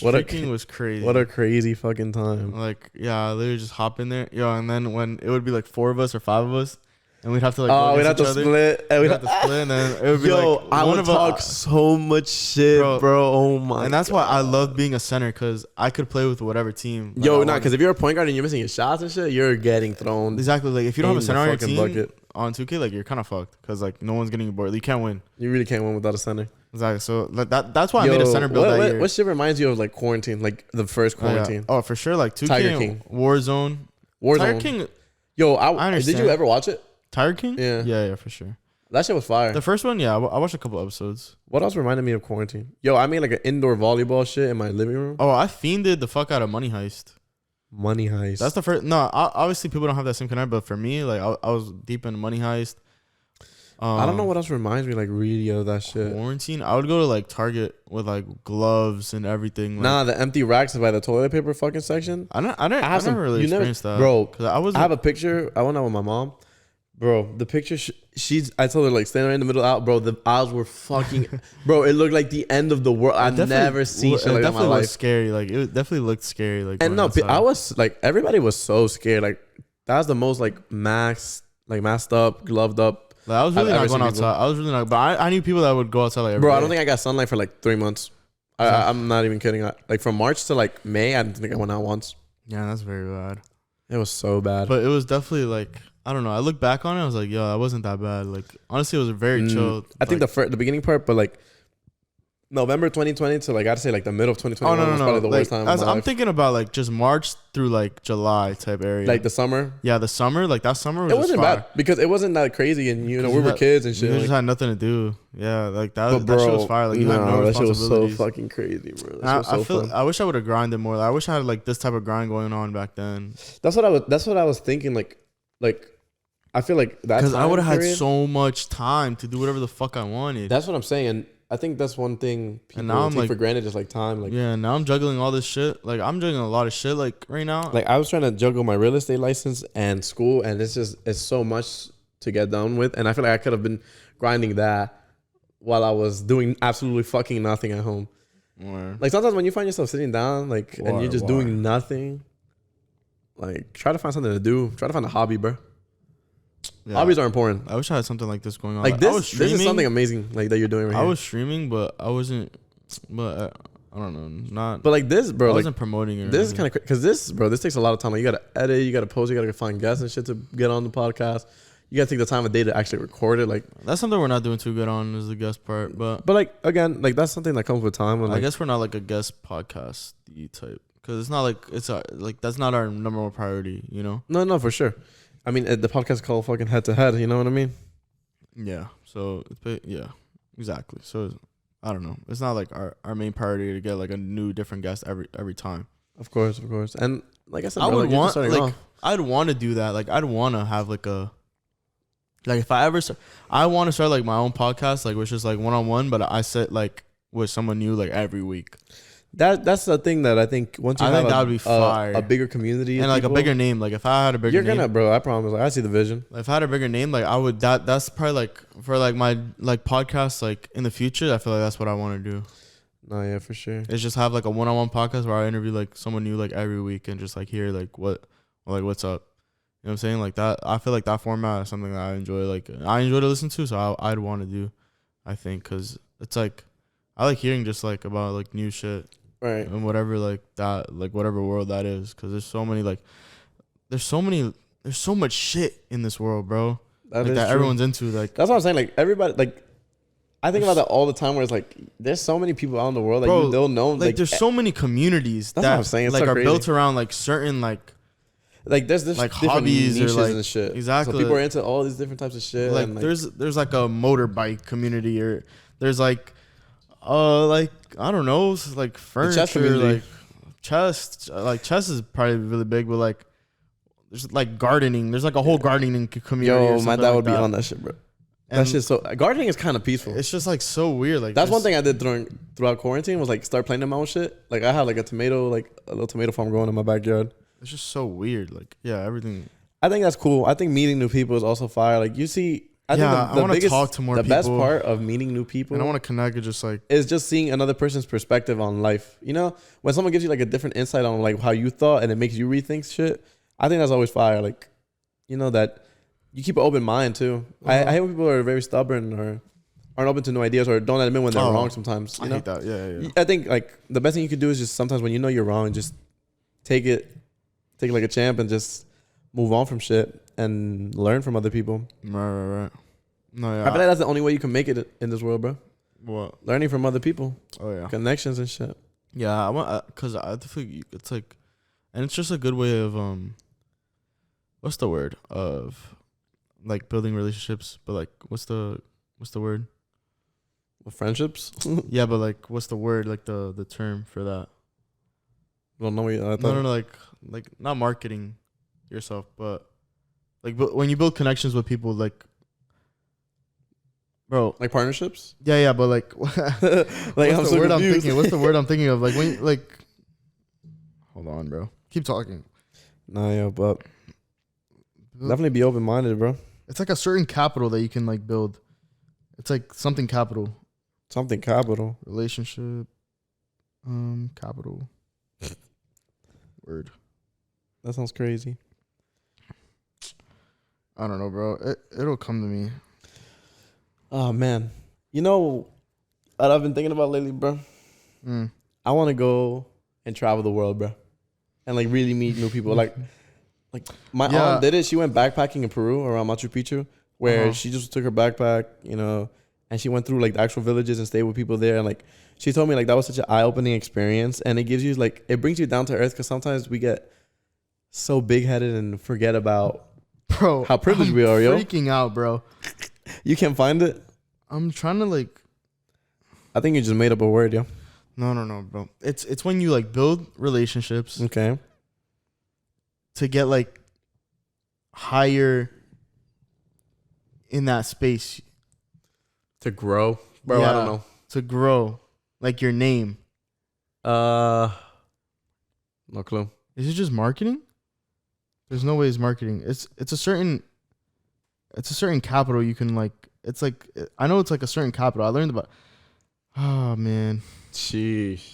What a- Streaking was crazy. What a crazy fucking time. Like, yeah, I literally just hop in there. Yo, and then when it would be like 4 of us or 5 of us, and we'd have to like go We'd have against to each other. split. And We'd have to split, and then it would be Yo, like I one would of talk us. so much shit, bro. Oh my. And that's why I love being a center, because I could play with whatever team. Like, Yo, because if you're a point guard and you're missing your shots and shit, you're getting thrown. exactly, like if you don't have a in center the on your fucking team bucket. on 2K, like you're kind of fucked, because like no one's getting a board. You can't win. You really can't win without a center. Exactly. So like that's why I made a center build that year. What shit reminds you of like quarantine, like the first quarantine? Oh, for sure. Like 2K, Tiger King. Warzone. Tiger King. Yo, I did understand. you ever watch it? Tiger King. Yeah. Yeah, for sure. That shit was fire. The first one, yeah, I watched a couple episodes. What else reminded me of quarantine? Yo, I made like an indoor volleyball shit in my living room. Oh, I fiended the fuck out of Money Heist. Money Heist. That's the first. No, obviously people don't have that same connect, but for me, like I was deep in Money Heist. I don't know what else reminds me like really of that shit. Quarantine. I would go to like Target with like gloves and everything. Like, Nah, the empty racks by the toilet paper fucking section. I never really experienced that, bro. Because I have a picture. I went out with my mom, bro. The picture I told her like standing right in the middle out, bro. The aisles were fucking, bro. It looked like the end of the world. I've never seen shit like that in my life. Looked scary. Like it definitely looked scary. Like, and no, outside. I was like, everybody was so scared. Like that was the most like masked up, gloved up. Like, I was really I've not ever going seen outside. people. I was really not. But I knew people that would go outside like every Bro, I day. don't think I got sunlight for like 3 months. I'm not even kidding. Like from March to like May, I didn't think I went out once. Yeah, that's very bad. It was so bad. But it was definitely like, I don't know. I look back on it, I was like, yo, that wasn't that bad. Like honestly, it was very chill. I think the beginning part, but like November 2020 to like I'd say like the middle of 2021 was probably the worst time. I'm life. thinking about like just March through like July type area. Like the summer. Yeah, the summer. Like that summer was It wasn't fire. bad because it wasn't that crazy, and you know we were kids and shit. You Like, just had nothing to do. Yeah, like that. but bro, that shit was fire. Like you had no that shit was so responsibilities. fucking crazy, bro. I feel. I wish I would have grinded more. Like, I wish I had like this type of grind going on back then. That's what I was thinking. Like I feel like that because I would have had so much time to do whatever the fuck I wanted. That's what I'm saying, and I think that's one thing people now I'm take like, for granted, just like time. Like yeah, now I'm juggling all this shit. Like I'm juggling a lot of shit. Like right now, like I was trying to juggle my real estate license and school, and it's so much to get done with, and I feel like I could have been grinding that while I was doing absolutely fucking nothing at home. Like sometimes when you find yourself sitting down, like and you're just doing nothing, like try to find something to do. Try to find a hobby, bro. Yeah. Hobbies are important. I wish I had something like this going on. Like this is something amazing like that you're doing right here. I was streaming, but I wasn't. But I don't know, not. But like this, bro. I wasn't promoting it. This is kind of because this takes a lot of time. Like you gotta edit, you gotta post, you gotta find guests and shit to get on the podcast. You gotta take the time of day to actually record it. Like that's something we're not doing too good on, is the guest part. But like again, like that's something that comes with time. And, I guess we're not like a guest podcast type, because it's not like it's like that's not our number one priority. You know? No, for sure. I mean, the podcast is called fucking Head to Head. You know what I mean? Yeah. So yeah, exactly. So I don't know. It's not like our main priority to get like a new different guest every time. Of course. And like I said, I bro, would like, want like I'd want to do that. Like I'd want to have like a. Like if I ever start, I want to start like my own podcast, like which is like one-on-one, but I sit like with someone new like every week. That's the thing that I think once you have that would be fire. A bigger community and like a bigger name. Like if I had a bigger name, bro. I promise. Like, I see the vision. If I had a bigger name, like I would. That's probably like for like my like podcast like in the future. I feel like that's what I want to do. No, yeah, for sure. It's just have like a one-on-one podcast where I interview like someone new like every week and just like hear like what's up. You know what I'm saying? Like that. I feel like that format is something that I enjoy. Like I enjoy to listen to, so I'd want to do. I think because it's like I like hearing just like about like new shit. Right. And whatever like that, like whatever world that is, because there's so much shit in this world, bro. That everyone's into. Like that's what I'm saying. Like everybody, like I think about that all the time. Where it's like there's so many people out in the world that bro, they'll know. Like there's so many communities that what I'm saying. It's like so are crazy. built around like certain like there's this like different hobbies niches or like and shit. Exactly. So people are into all these different types of shit. Like, and there's like a motorbike community, or there's like I don't know, like furniture, like chess is probably really big, but like there's like gardening. There's like a whole gardening community. Yo, or my something dad like would be that. on that shit, bro. And That shit's so gardening is kind of peaceful. it's just like so weird. Like That's one thing I did throughout quarantine was like start planting my own shit. Like I had like a little tomato farm going in my backyard. It's just so weird. Like yeah, everything. I think that's cool. I think meeting new people is also fire. Like you see, I think I the want to biggest, talk to more the people. best part of meeting new people And I want to connect with just like is just seeing another person's perspective on life. You know, when someone gives you like a different insight on like how you thought and it makes you rethink shit, I think that's always fire. Like, you know, that you keep an open mind too. I hate when people are very stubborn or aren't open to new ideas or don't admit when they're wrong sometimes. You I know? hate that. Yeah. I think like the best thing you could do is just sometimes when you know you're wrong, just take it like a champ and just move on from shit and learn from other people. Right. No, yeah. I feel like that's the only way you can make it in this world, bro. What? Learning from other people, Oh yeah. connections and shit. Yeah, I want because I think it's like, and it's just a good way of what's the word of, like building relationships. But like, what's the word? Well, friendships. Yeah, but like, what's the word? Like the term for that? Don't know what I thought. No, like not marketing yourself, but when you build connections with people, like, bro. Like partnerships. Yeah, but like, Like what's I'm the so word I'm confused. thinking? What's the word I'm thinking of? Like when you, like, hold on, bro. Keep talking. Nah, yeah, but definitely be open minded, bro. It's like a certain capital that you can like build. It's like something capital. Something capital. Relationship. Capital. Word. That sounds crazy. I don't know, bro. It'll come to me. Oh man, you know what I've been thinking about lately, bro? Mm. I want to go and travel the world, bro, and like really meet new people. Like my aunt did it. She went backpacking in Peru around Machu Picchu, where she just took her backpack, you know, and she went through like the actual villages and stayed with people there. And like she told me like that was such an eye-opening experience, and it gives you like it brings you down to earth because sometimes we get so big-headed and forget about Bro, how privileged we are, yo. Freaking out, bro. You can't find it. I'm trying to like. I think you just made up a word, yo. No, bro. It's when you like build relationships Okay. to get like higher in that space To grow, bro. I don't know. to grow, like your name. No clue. Is it just marketing? There's no way it's marketing. It's a certain capital you can like. It's like I know it's like a certain capital. I learned about. Oh man, Sheesh.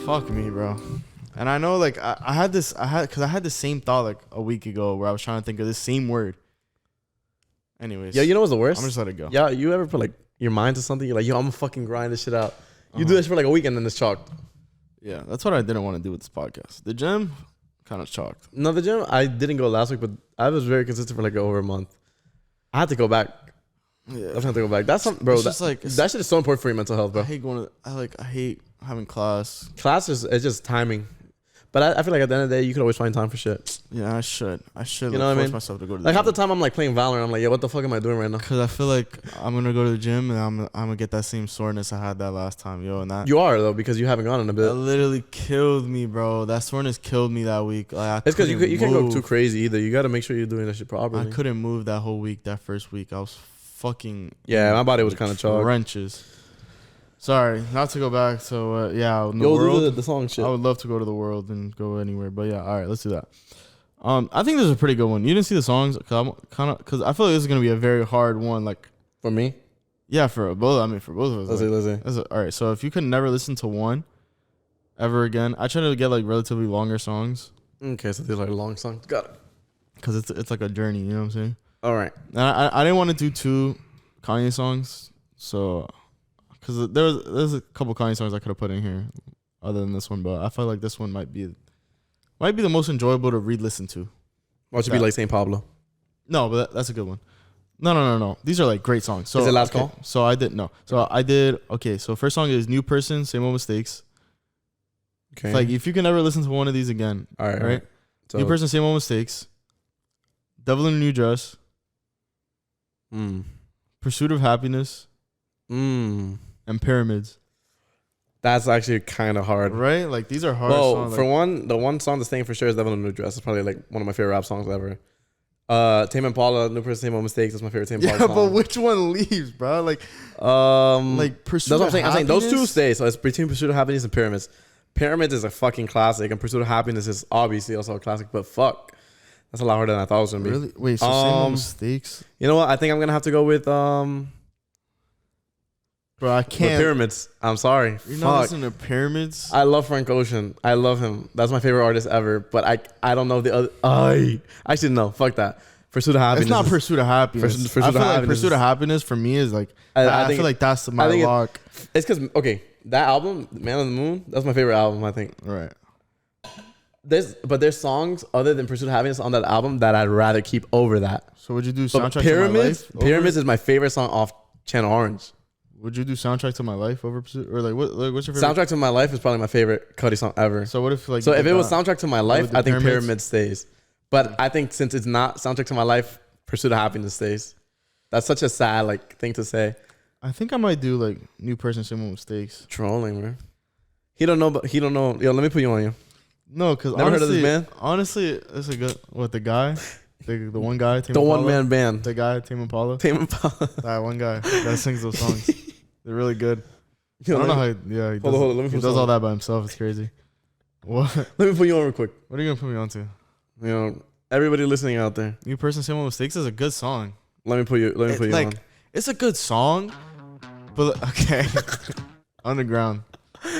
fuck me, bro. And I know like I had the same thought like a week ago where I was trying to think of this same word. Anyways, Yeah, you know what's the worst? I'm just let it go. Yeah, you ever put like your mind to something? You're like, yo, I'm gonna fucking grind this shit out. You do this for like a week and then it's chalked. Yeah, that's what I didn't want to do with this podcast. The gym, kind of chalked. No, the gym, I didn't go last week, but I was very consistent for like over a month. I had to go back. Yeah, I have to go back. That's something, bro. It's just like that shit is so important for your mental health, I bro. hate going. I hate having class. Class is it's just timing. But I feel like at the end of the day, you could always find time for shit. Yeah, I should. You Like, know what I force mean? myself to go to the Like half gym. the time, I'm like playing Valorant. I'm like, yo, what the fuck am I doing right now? Cause I feel like I'm gonna go to the gym and I'm gonna get that same soreness I had that last time, yo. And that You are though because you haven't gone in a bit. literally killed me, bro. That soreness killed me that week. Like, It's because you can't go move. too crazy either. You got to make sure you're doing that shit properly. I couldn't move that whole week. That first week, I was fucking Yeah, my body was in kind of chalked. wrenches. Sorry, not to go back. So yeah, in the Yo, world, do the song shit. I would love to go to the world and go anywhere. But yeah, all right, let's do that. I think this is a pretty good one. You didn't see the songs because I feel like this is gonna be a very hard one. Like For me? yeah, for both. I mean, for both of us. Let's see. All right, so if you could never listen to one ever again, I try to get like relatively longer songs Okay, so these are like long songs. Got it. because it's like a journey. You know what I'm saying? All right. And I didn't want to do 2 Kanye songs, so because there's a couple Kanye songs I could have put in here other than this one, but I felt like this one might be the most enjoyable to re-listen to. Why don't you be like St. Pablo? No, but that's a good one. No. These are like great songs. So Is it Last okay, Call? So I did no. So I did okay. So first song is New Person, Same Old Mistakes. Okay. It's like if you can never listen to one of these again, all right. right? So, New Person, Same Old Mistakes. Devil in a New Dress. Mm. Pursuit of Happiness. Mm. And Pyramids. That's actually kind of hard. right? Like these are hard Well, songs. for Like, one, the one song that's staying for sure is Devil in a New Dress. It's probably like one of my favorite rap songs ever. Tame Impala, New Person, Same Old Mistakes. That's my favorite Tame Impala yeah, song. but which one leaves, bro? Like Pursuit that's what I'm of saying. I'm saying those two Happiness? stay. So it's between Pursuit of Happiness and Pyramids. Pyramids is a fucking classic, and Pursuit of Happiness is obviously also a classic. But fuck, that's a lot harder than I thought it was gonna be. Really? Wait, so Same Old Mistakes? You know what? I think I'm gonna have to go with Bro, I with can't. Pyramids. I'm sorry. You're not Fuck. listening to Pyramids? I love Frank Ocean. I love him. That's my favorite artist ever. But I don't know the other. Actually no. Fuck that. Pursuit of Happiness. It's not Pursuit of Happiness. Pursuit I of feel like Happiness Pursuit of Happiness for me is like, I think feel like that's my think lock. It's because that album, Man on the Moon. That's my favorite album. I think. Right. There's songs other than Pursuit of Happiness on that album that I'd rather keep over that. So would you do But Soundtrack to My Life? Pyramids is my favorite song off Channel Orange. Would you do Soundtrack to My Life over Pursuit? Or like, what's your favorite? Soundtrack to My Life is probably my favorite Cudi song ever. So what if like? So you if did it was that? Soundtrack to My would Life, do I think Pyramids? Pyramid stays. But I think since it's not Soundtrack to My Life, Pursuit of Happiness stays. That's such a sad thing to say. I think I might do like New Person, Same Old Mistakes. Trolling, man. He don't know, but he don't know. Yo, let me put you on you. No, because Never heard of honestly, this band? honestly, it's a good. What the guy? The one guy. Tame The Impala? one man band. The guy, Tame Impala. Tame Impala. That one guy that sings those songs. They're really good. Yo, I don't know let how. me- Yeah, he Hold on, hold on, let me he put does some- all that by himself. It's crazy. What? Let me put you on real quick. What are you gonna put me on to? You know, everybody listening out there, New Person, Same Old Mistakes is a good song. let me put you Like, on. it's a good song, but okay. Underground.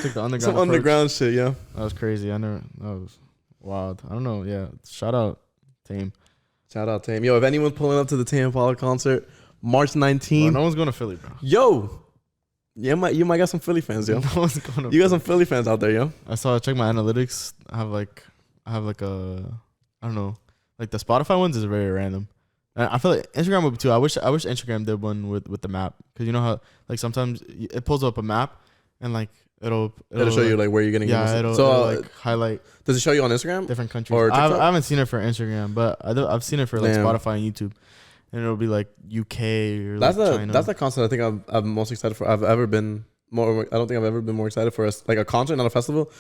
Took the underground. Some approach. underground shit, yeah. That was crazy. That was wild. I don't know. Yeah. Shout out Tame. Shout out Tame. Yo, if anyone's pulling up to the Tame Impala concert, March Bro, 19th. no one's going to Philly, bro. Yo, you might got some Philly fans, yo. No one's going to. You got some Philly fans out there, yo. Check my analytics. I have like a, I don't know, like the Spotify ones is very random. And I feel like Instagram would be too. I wish Instagram did one with the map, because you know how like sometimes it pulls up a map and like it'll It'll show you like where you're getting. yeah, your it'll like highlight does it show you on Instagram? different countries. Or I TikTok? haven't seen it for Instagram, but I've seen it for like Damn. Spotify and YouTube, and it'll be like UK or That's like the China. that's the concert I think I'm most excited for. I've ever been more. I don't think I've ever been more excited for like a concert, not a festival,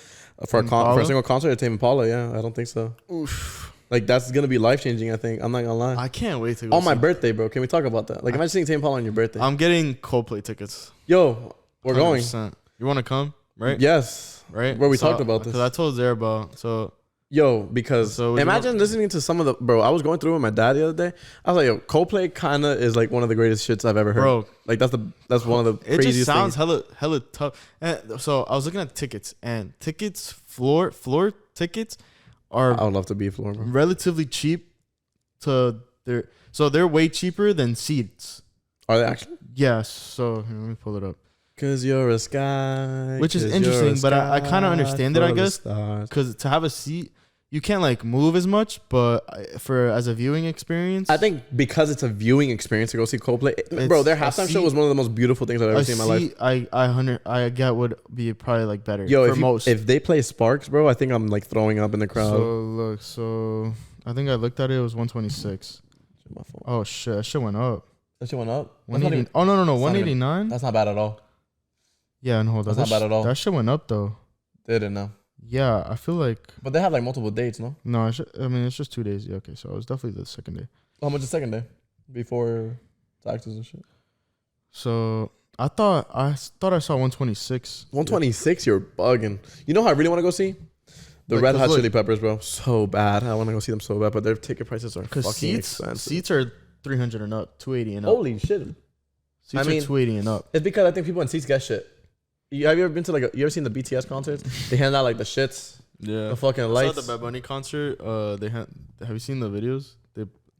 for a single concert at Tame Impala. Yeah, I don't think so. Oof. Like that's gonna be life changing. I think. I'm not gonna lie. I can't wait to go On my see- birthday, bro. Can we talk about that? Like, imagine seeing Tame Impala on your birthday. I'm getting Coldplay tickets. Yo, we're going. 100%. You want to come? Right? Yes. Right? Where we talked about this. Because I told Zara about. So Yo, because So would you imagine listening to some of the I was going through with my dad the other day. I was like, yo, Coldplay kind of is like one of the greatest shits I've ever heard. bro, Like that's one of the it craziest just sounds things. hella tough. And so I was looking at tickets, and floor tickets are I would love to be a floor, bro. relatively cheap to their. So they're way cheaper than seats. Are they actually? Yes. So here, let me pull it up. Cause you're a sky. Which is 'cause you're interesting, a but I kind of sky understand it, I full of guess. stars. Because to have a seat, you can't like move as much, but as a viewing experience, I think because it's a viewing experience to go see Coldplay, bro. Their a halftime show seat- was one of the most beautiful things I've ever a seen in my life. seat, I get would be probably like better. Yo, for most. if they play Sparks, bro, I think I'm like throwing up in the crowd. So I think I looked at it. It was 126. My fault. Oh shit, that shit went up. That shit went up. 180. Oh no, that's not 189. That's not bad at all. Yeah, no, hold on. That's not bad at all. That shit went up though. They didn't know. Yeah, I feel like But they have like multiple dates, no? no. I mean, it's just 2 days. Yeah, okay. So it was definitely the second day. How much the second day? Before taxes and shit. So I thought I saw 126. 126, you're bugging. You know who I really want to go see? The Like, Red 'cause Hot look- Chili Peppers, bro. So bad. I want to go see them so bad, but their ticket prices are Because fucking seats expensive. are 300 and up, 280 and up. Holy shit. Seats I mean- are 280 and up. It's because I think people in seats get shit. Have you ever been to you ever seen the BTS concerts? They hand out like the shits, Yeah. the fucking I lights. saw the Bad Bunny concert. Have you seen the videos?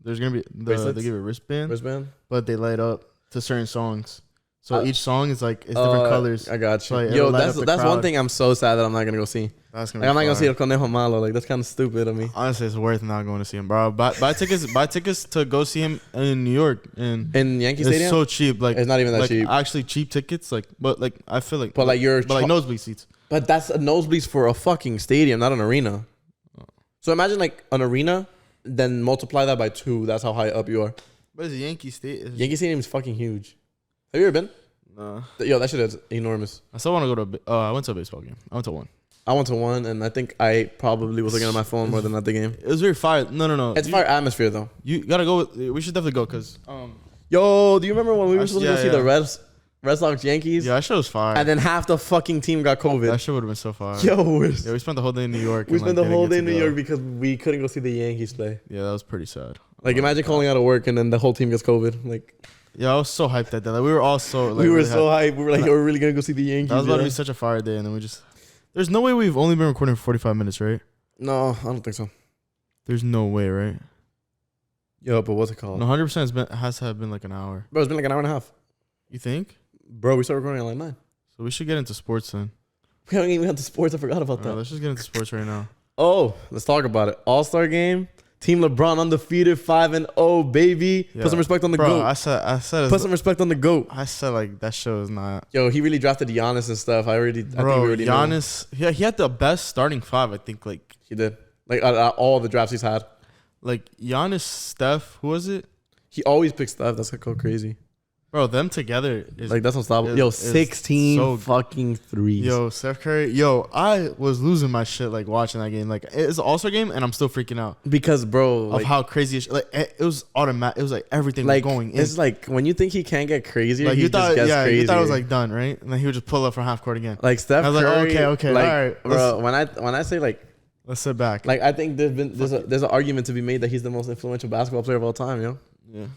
There's gonna be Bracelets? they give a wristband, wristband. but they light up to certain songs. So Uh, each song is like it's different colors. I got you. So, like, Yo, it'll light up the that's one crowd. thing I'm so sad that I'm not gonna go see. That's gonna Like, I'm not gonna see fire. El Conejo Malo. Like that's kind of stupid of me. Honestly, it's worth not going to see him, bro. Buy tickets. Buy tickets to go see him in New York, and In Yankee it's Stadium, so cheap. Like it's not even that like cheap. actually cheap tickets. Like, but like I feel like, But like nosebleed seats. But that's a nosebleeds for a fucking stadium, not an arena. So imagine like an arena, then multiply that by 2. That's how high up you are. But it's a Yankee Stadium. Yankee Stadium is fucking huge. Have you ever been? Nah. Yo, that shit is enormous. I still want to go to. I went to a baseball game. I went to one. I went to one, and I think I probably was looking at my phone more than at the game. It was very fire. No. It's fire atmosphere though. You gotta go. We should definitely go because. Yo, do you remember when we were supposed to go see yeah. the Red Sox Yankees? Yeah, that shit was fire. And then half the fucking team got COVID. That shit would have been so fire. Yo, we spent the whole day in New York. we spent the whole day in New York because we couldn't go see the Yankees play. Yeah, that was pretty sad. Like, imagine calling out of work and then the whole team gets COVID. Like, yeah, I was so hyped that day. Like, we were all so. Like, we were really so hyped. hyped. We were like, we're really gonna go see the Yankees. That was about to be such a fire day, and then we just. There's no way we've only been recording for 45 minutes, right? No, I don't think so. There's no way, right? Yo, but what's it called? No, 100% has to have been like an hour. Bro, it's been like an hour and a half. You think? Bro, we started recording at like 9. So we should get into sports then. We haven't even got to sports. I forgot about All right, that. let's just get into sports right now. Oh, let's talk about it. All-Star game. Team LeBron undefeated 5-0, baby. Yeah. Put some respect on the Bro, GOAT. I said, Put some respect on the GOAT. I said like that show is not. Yo, he really drafted Giannis and stuff. I think we Bro, already know. Giannis, he had the best starting five. I think like He did. Like out of all the drafts he's had. Giannis, Steph, who was it? He always picks Steph. That's like go crazy. Bro, them together is Like that's unstoppable. is- Yo, is 16 so- fucking threes. Yo, Steph Curry. Yo, I was losing my shit like watching that game. Like it's an All-Star game, and I'm still freaking out Because bro, of like, how crazy it was automatic. It was like everything like was going in. it's like when you think he can't get crazier, Like he you thought, just gets yeah, crazier. you thought it was like done, right? And then he would just pull up from half court again. Like Steph I was like, Curry. okay, like, all right, bro. When I say like Let's sit back. I think there's an argument to be made that he's the most influential basketball player of all time. Yo, Yeah,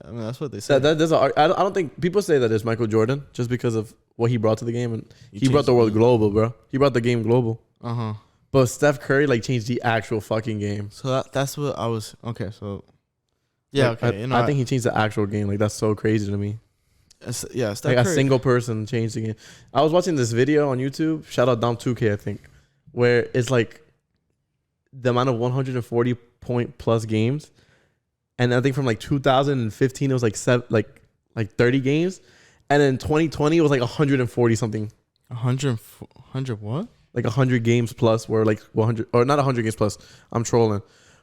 I mean that's what they said. I don't think people say that it's Michael Jordan just because of what he brought to the game, and he brought changed the world the game. global, bro. He brought the game global. Uh-huh. But Steph Curry like changed the actual fucking game. So that's what I was. Okay, so yeah, Like, okay. I think he changed the actual game. Like that's so crazy to me. yeah, Steph Like a Curry. single person changed the game. I was watching this video on YouTube. Shout out Dom 2K, I think, where it's like the amount of 140 point plus games, and I think from like 2015 it was like 30 games, and then 2020 it was like 140 something, 100 what? like 100 games plus, where like 100 or not 100 games plus. I'm trolling,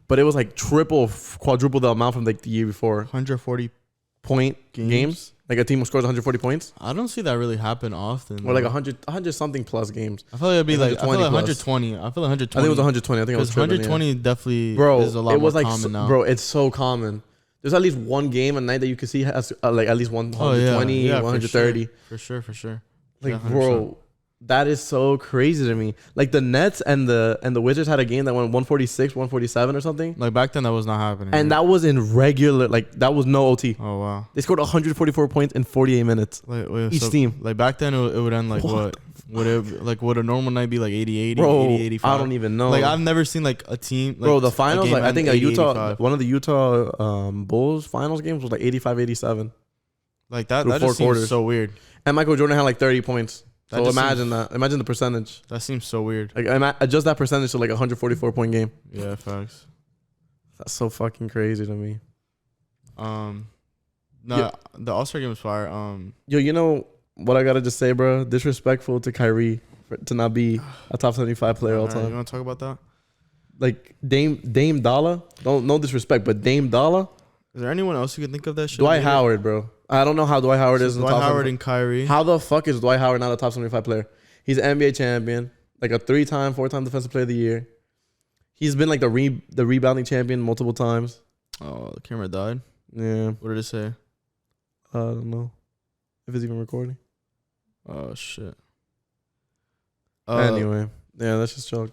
but it was like quadruple the amount from like the year before. 140 Point games. Like a team scores 140 points, I don't see that really happen often. or like though. 100 something plus games. I feel like it'd be like 120 120. I feel like 120. I think it was 120. I think it was because tripping, 120 definitely Bro, is a lot it was more like common now. bro, it's so common. There's at least one game a night that you can see has like at least 120, 130. For sure. Like, Yeah, 100%. bro, that is so crazy to me. Like the Nets and the Wizards had a game that went 146, 147 or something, Like back then, that was not happening. and right? that was in regular. Like that was no OT. Oh wow. They scored 144 points in 48 minutes. Like, wait, Each team. Like back then, it would end like What what? Would a normal night be like 80-80, Bro, 80-85? I don't even know. Like I've never seen like a team. Like, Bro, the finals, game like I end think 80-85. one of the Utah Bulls finals games was like 85-87. Like that. through That four just seems quarters. so weird. And Michael Jordan had like 30 points. That So just imagine seems- that. Imagine the percentage. That seems so weird. Like adjust that percentage to like 144 point game. Yeah, facts. That's so fucking crazy to me. No, Yeah. the All-Star game was fire. Yo, you know what I gotta just say, bro? Disrespectful to Kyrie to not be a top 75 player all alright, you time. want to talk about that? Like Dame Dollar. No disrespect, but Dame Dollar. Is there anyone else you can think of that shit? Dwight Howard, bro. I don't know how Dwight Howard is in the Dwight top Howard 75. and Kyrie. How the fuck is Dwight Howard not a top 75 player? He's an NBA champion, like a 3-time, 4-time defensive player of the year. He's been like the rebounding champion multiple times. Oh, the camera died. Yeah, What did it say? I don't know if it's even recording. Oh shit. Anyway, yeah, that's just joke.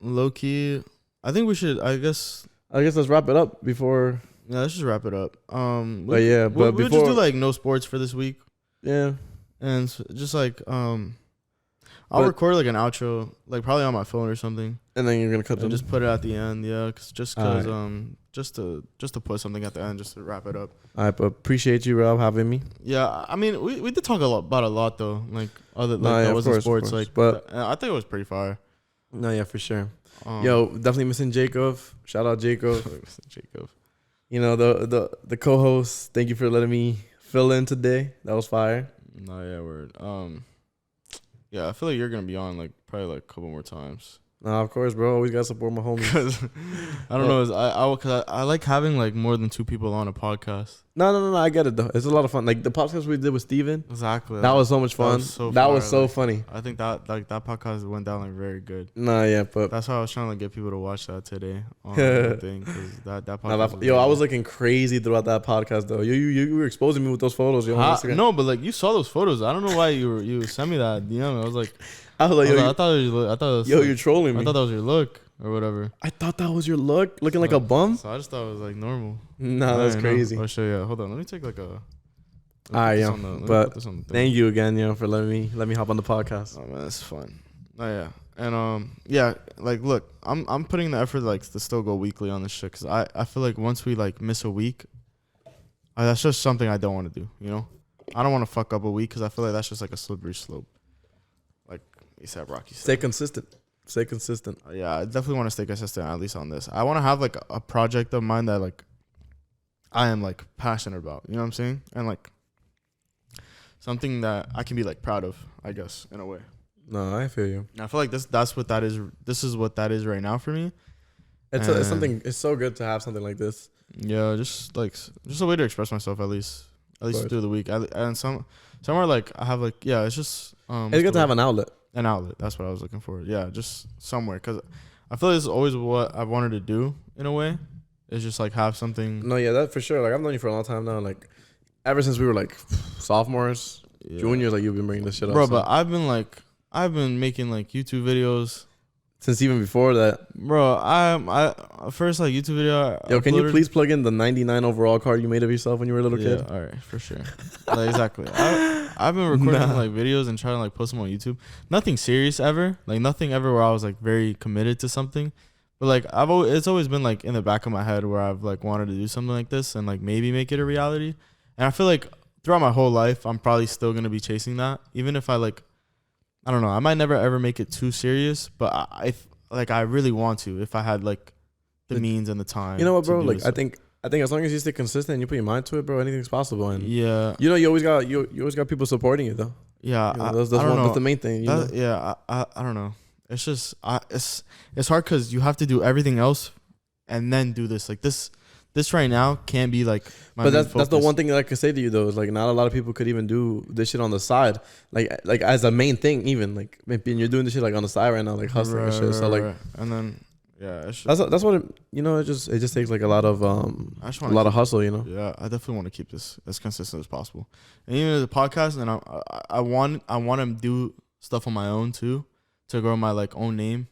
Low key, I think we should. I guess. Let's wrap it up before. Yeah, let's just wrap it up. But yeah, but we'll just before- do like no sports for this week, Yeah, and just like I'll But- record like an outro, like probably on my phone or something, and then you're gonna cut and them. just put it at the end. Yeah, cause just to put something at the end, just to wrap it up. I appreciate you, Rob, having me. Yeah, I mean we did talk about a lot though, like other like No, yeah, that of wasn't course, of sports, course. like But- I think it was pretty fire. No, yeah, for sure. Yo, definitely missing Jakov. Shout out Jakov. Jacob. You know the co-host. Thank you for letting me fill in today. That was fire. No, yeah, word. Yeah, I feel like you're gonna be on like probably like a couple more times. Nah, of course, bro. Always gotta support my homies. Because I don't know. Cause I like having like more than 2 people on a podcast. No. I get it though. It's a lot of fun. Like the podcast we did with Steven. Exactly. That was so much fun. That was so funny. I think that podcast went down like very good. Nah, yeah, but that's why I was trying to like, get people to watch that today on the thing, because that podcast. I was looking crazy throughout that podcast though. You were exposing me with those photos. Yo, on Instagram. No, but like you saw those photos. I don't know why you sent me that DM. I was like, I thought it was you're trolling me. I thought that was your look or whatever. I thought that was your look, looking like a bum. So I just thought it was like normal. Nah, that's crazy. I'll show you. Hold on, let me take like a. Yeah. But thank you again, for letting me hop on the podcast. Oh man, that's fun. Oh yeah, and yeah, like look, I'm putting the effort like to still go weekly on this shit, because I feel like once we like miss a week, that's just something I don't want to do. I don't want to fuck up a week, because I feel like that's just like a slippery slope. Like ASAP Rocky said. Stay consistent. Yeah, I definitely want to stay consistent, at least on this. I want to have like a project of mine that like I am like passionate about. You know what I'm saying? And like something that I can be like proud of, I guess, in a way. No, I feel you. And I feel like that's what that is. This is what that is right now for me. It's something. It's so good to have something like this. Yeah, just a way to express myself, at least through the week. And somewhere like I have like, yeah, it's just it's good to have an outlet. An outlet. That's what I was looking for. Yeah, just somewhere, because I feel like it's always what I've wanted to do in a way. Is just like have something. No, yeah, that for sure. Like I've known you for a long time now. Like ever since we were like sophomores, juniors, like you've been bringing this shit up. Bro, but I've been making like YouTube videos since even before that. Bro, I first like YouTube video. Yo, can you please plug in the 99 overall card you made of yourself when you were a little kid? All right, for sure. Like, exactly. I've been recording like videos and trying to like post them on YouTube. Nothing serious ever. Like nothing ever where I was like very committed to something. But like it's always been like in the back of my head where I've like wanted to do something like this and like maybe make it a reality. And I feel like throughout my whole life, I'm probably still gonna be chasing that, even if I don't know. I might never ever make it too serious, but I really want to if I had like the means and the time. You know what, bro? Like I think as long as you stay consistent and you put your mind to it, bro, anything's possible. And yeah, you always got people supporting you though. Yeah, that's the main thing. Yeah, I don't know. It's just it's hard because you have to do everything else and then do this. Like this right now can't be like my But that's the one thing that I could say to you though, is like not a lot of people could even do this shit on the side, like as a main thing. Even like maybe you're doing this shit like on the side right now, like hustling and shit. So like, and then it's that's what it just takes like a lot of hustle. Yeah, I definitely want to keep this as consistent as possible. And even as a podcast, and I want to do stuff on my own too, to grow my like own name,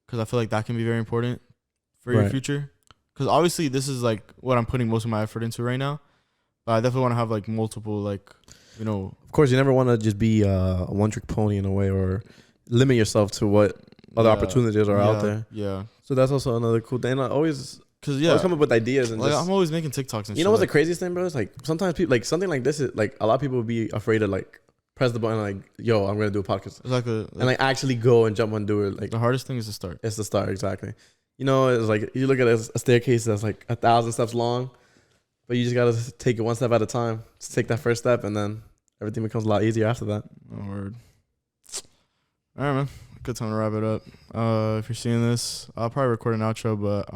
because I feel like that can be very important for your future. Because obviously this is like what I'm putting most of my effort into right now, but I definitely want to have like multiple Of course, you never want to just be a one trick pony in a way, or limit yourself to what other opportunities are out there. Yeah. So that's also another cool thing. I always come up with ideas and like I'm always making TikToks and shit. You know what's the craziest thing, bro? It's like sometimes people like something like this is like a lot of people would be afraid to like press the button like, yo, I'm gonna do a podcast. Exactly. And like actually go and jump and do it. Like the hardest thing is to start. It's the start, exactly. It's like you look at a staircase that's like 1,000 steps long, but you just gotta take it one step at a time. Just take that first step, and then everything becomes a lot easier after that. Oh, word. All right, man. Good time to wrap it up. If you're seeing this, I'll probably record an outro, but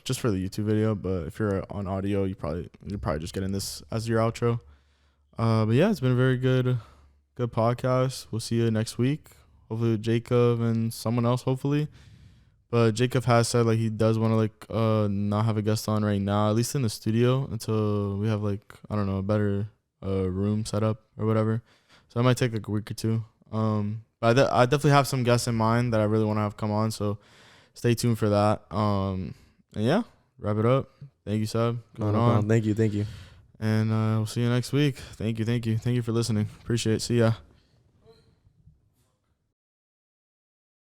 just for the YouTube video. But if you're on audio, you're probably just getting this as your outro. But yeah, it's been a very good podcast. We'll see you next week. Hopefully with Jakov and someone else, hopefully. But Jakov has said like he does want to not have a guest on right now, at least in the studio, until we have like, I don't know, a better room set up or whatever. So that might take like a week or two. But I definitely have some guests in mind that I really want to have come on. So stay tuned for that. And yeah, wrap it up. Thank you, Seb. Going on. Thank you. And we'll see you next week. Thank you for listening. Appreciate it. See ya.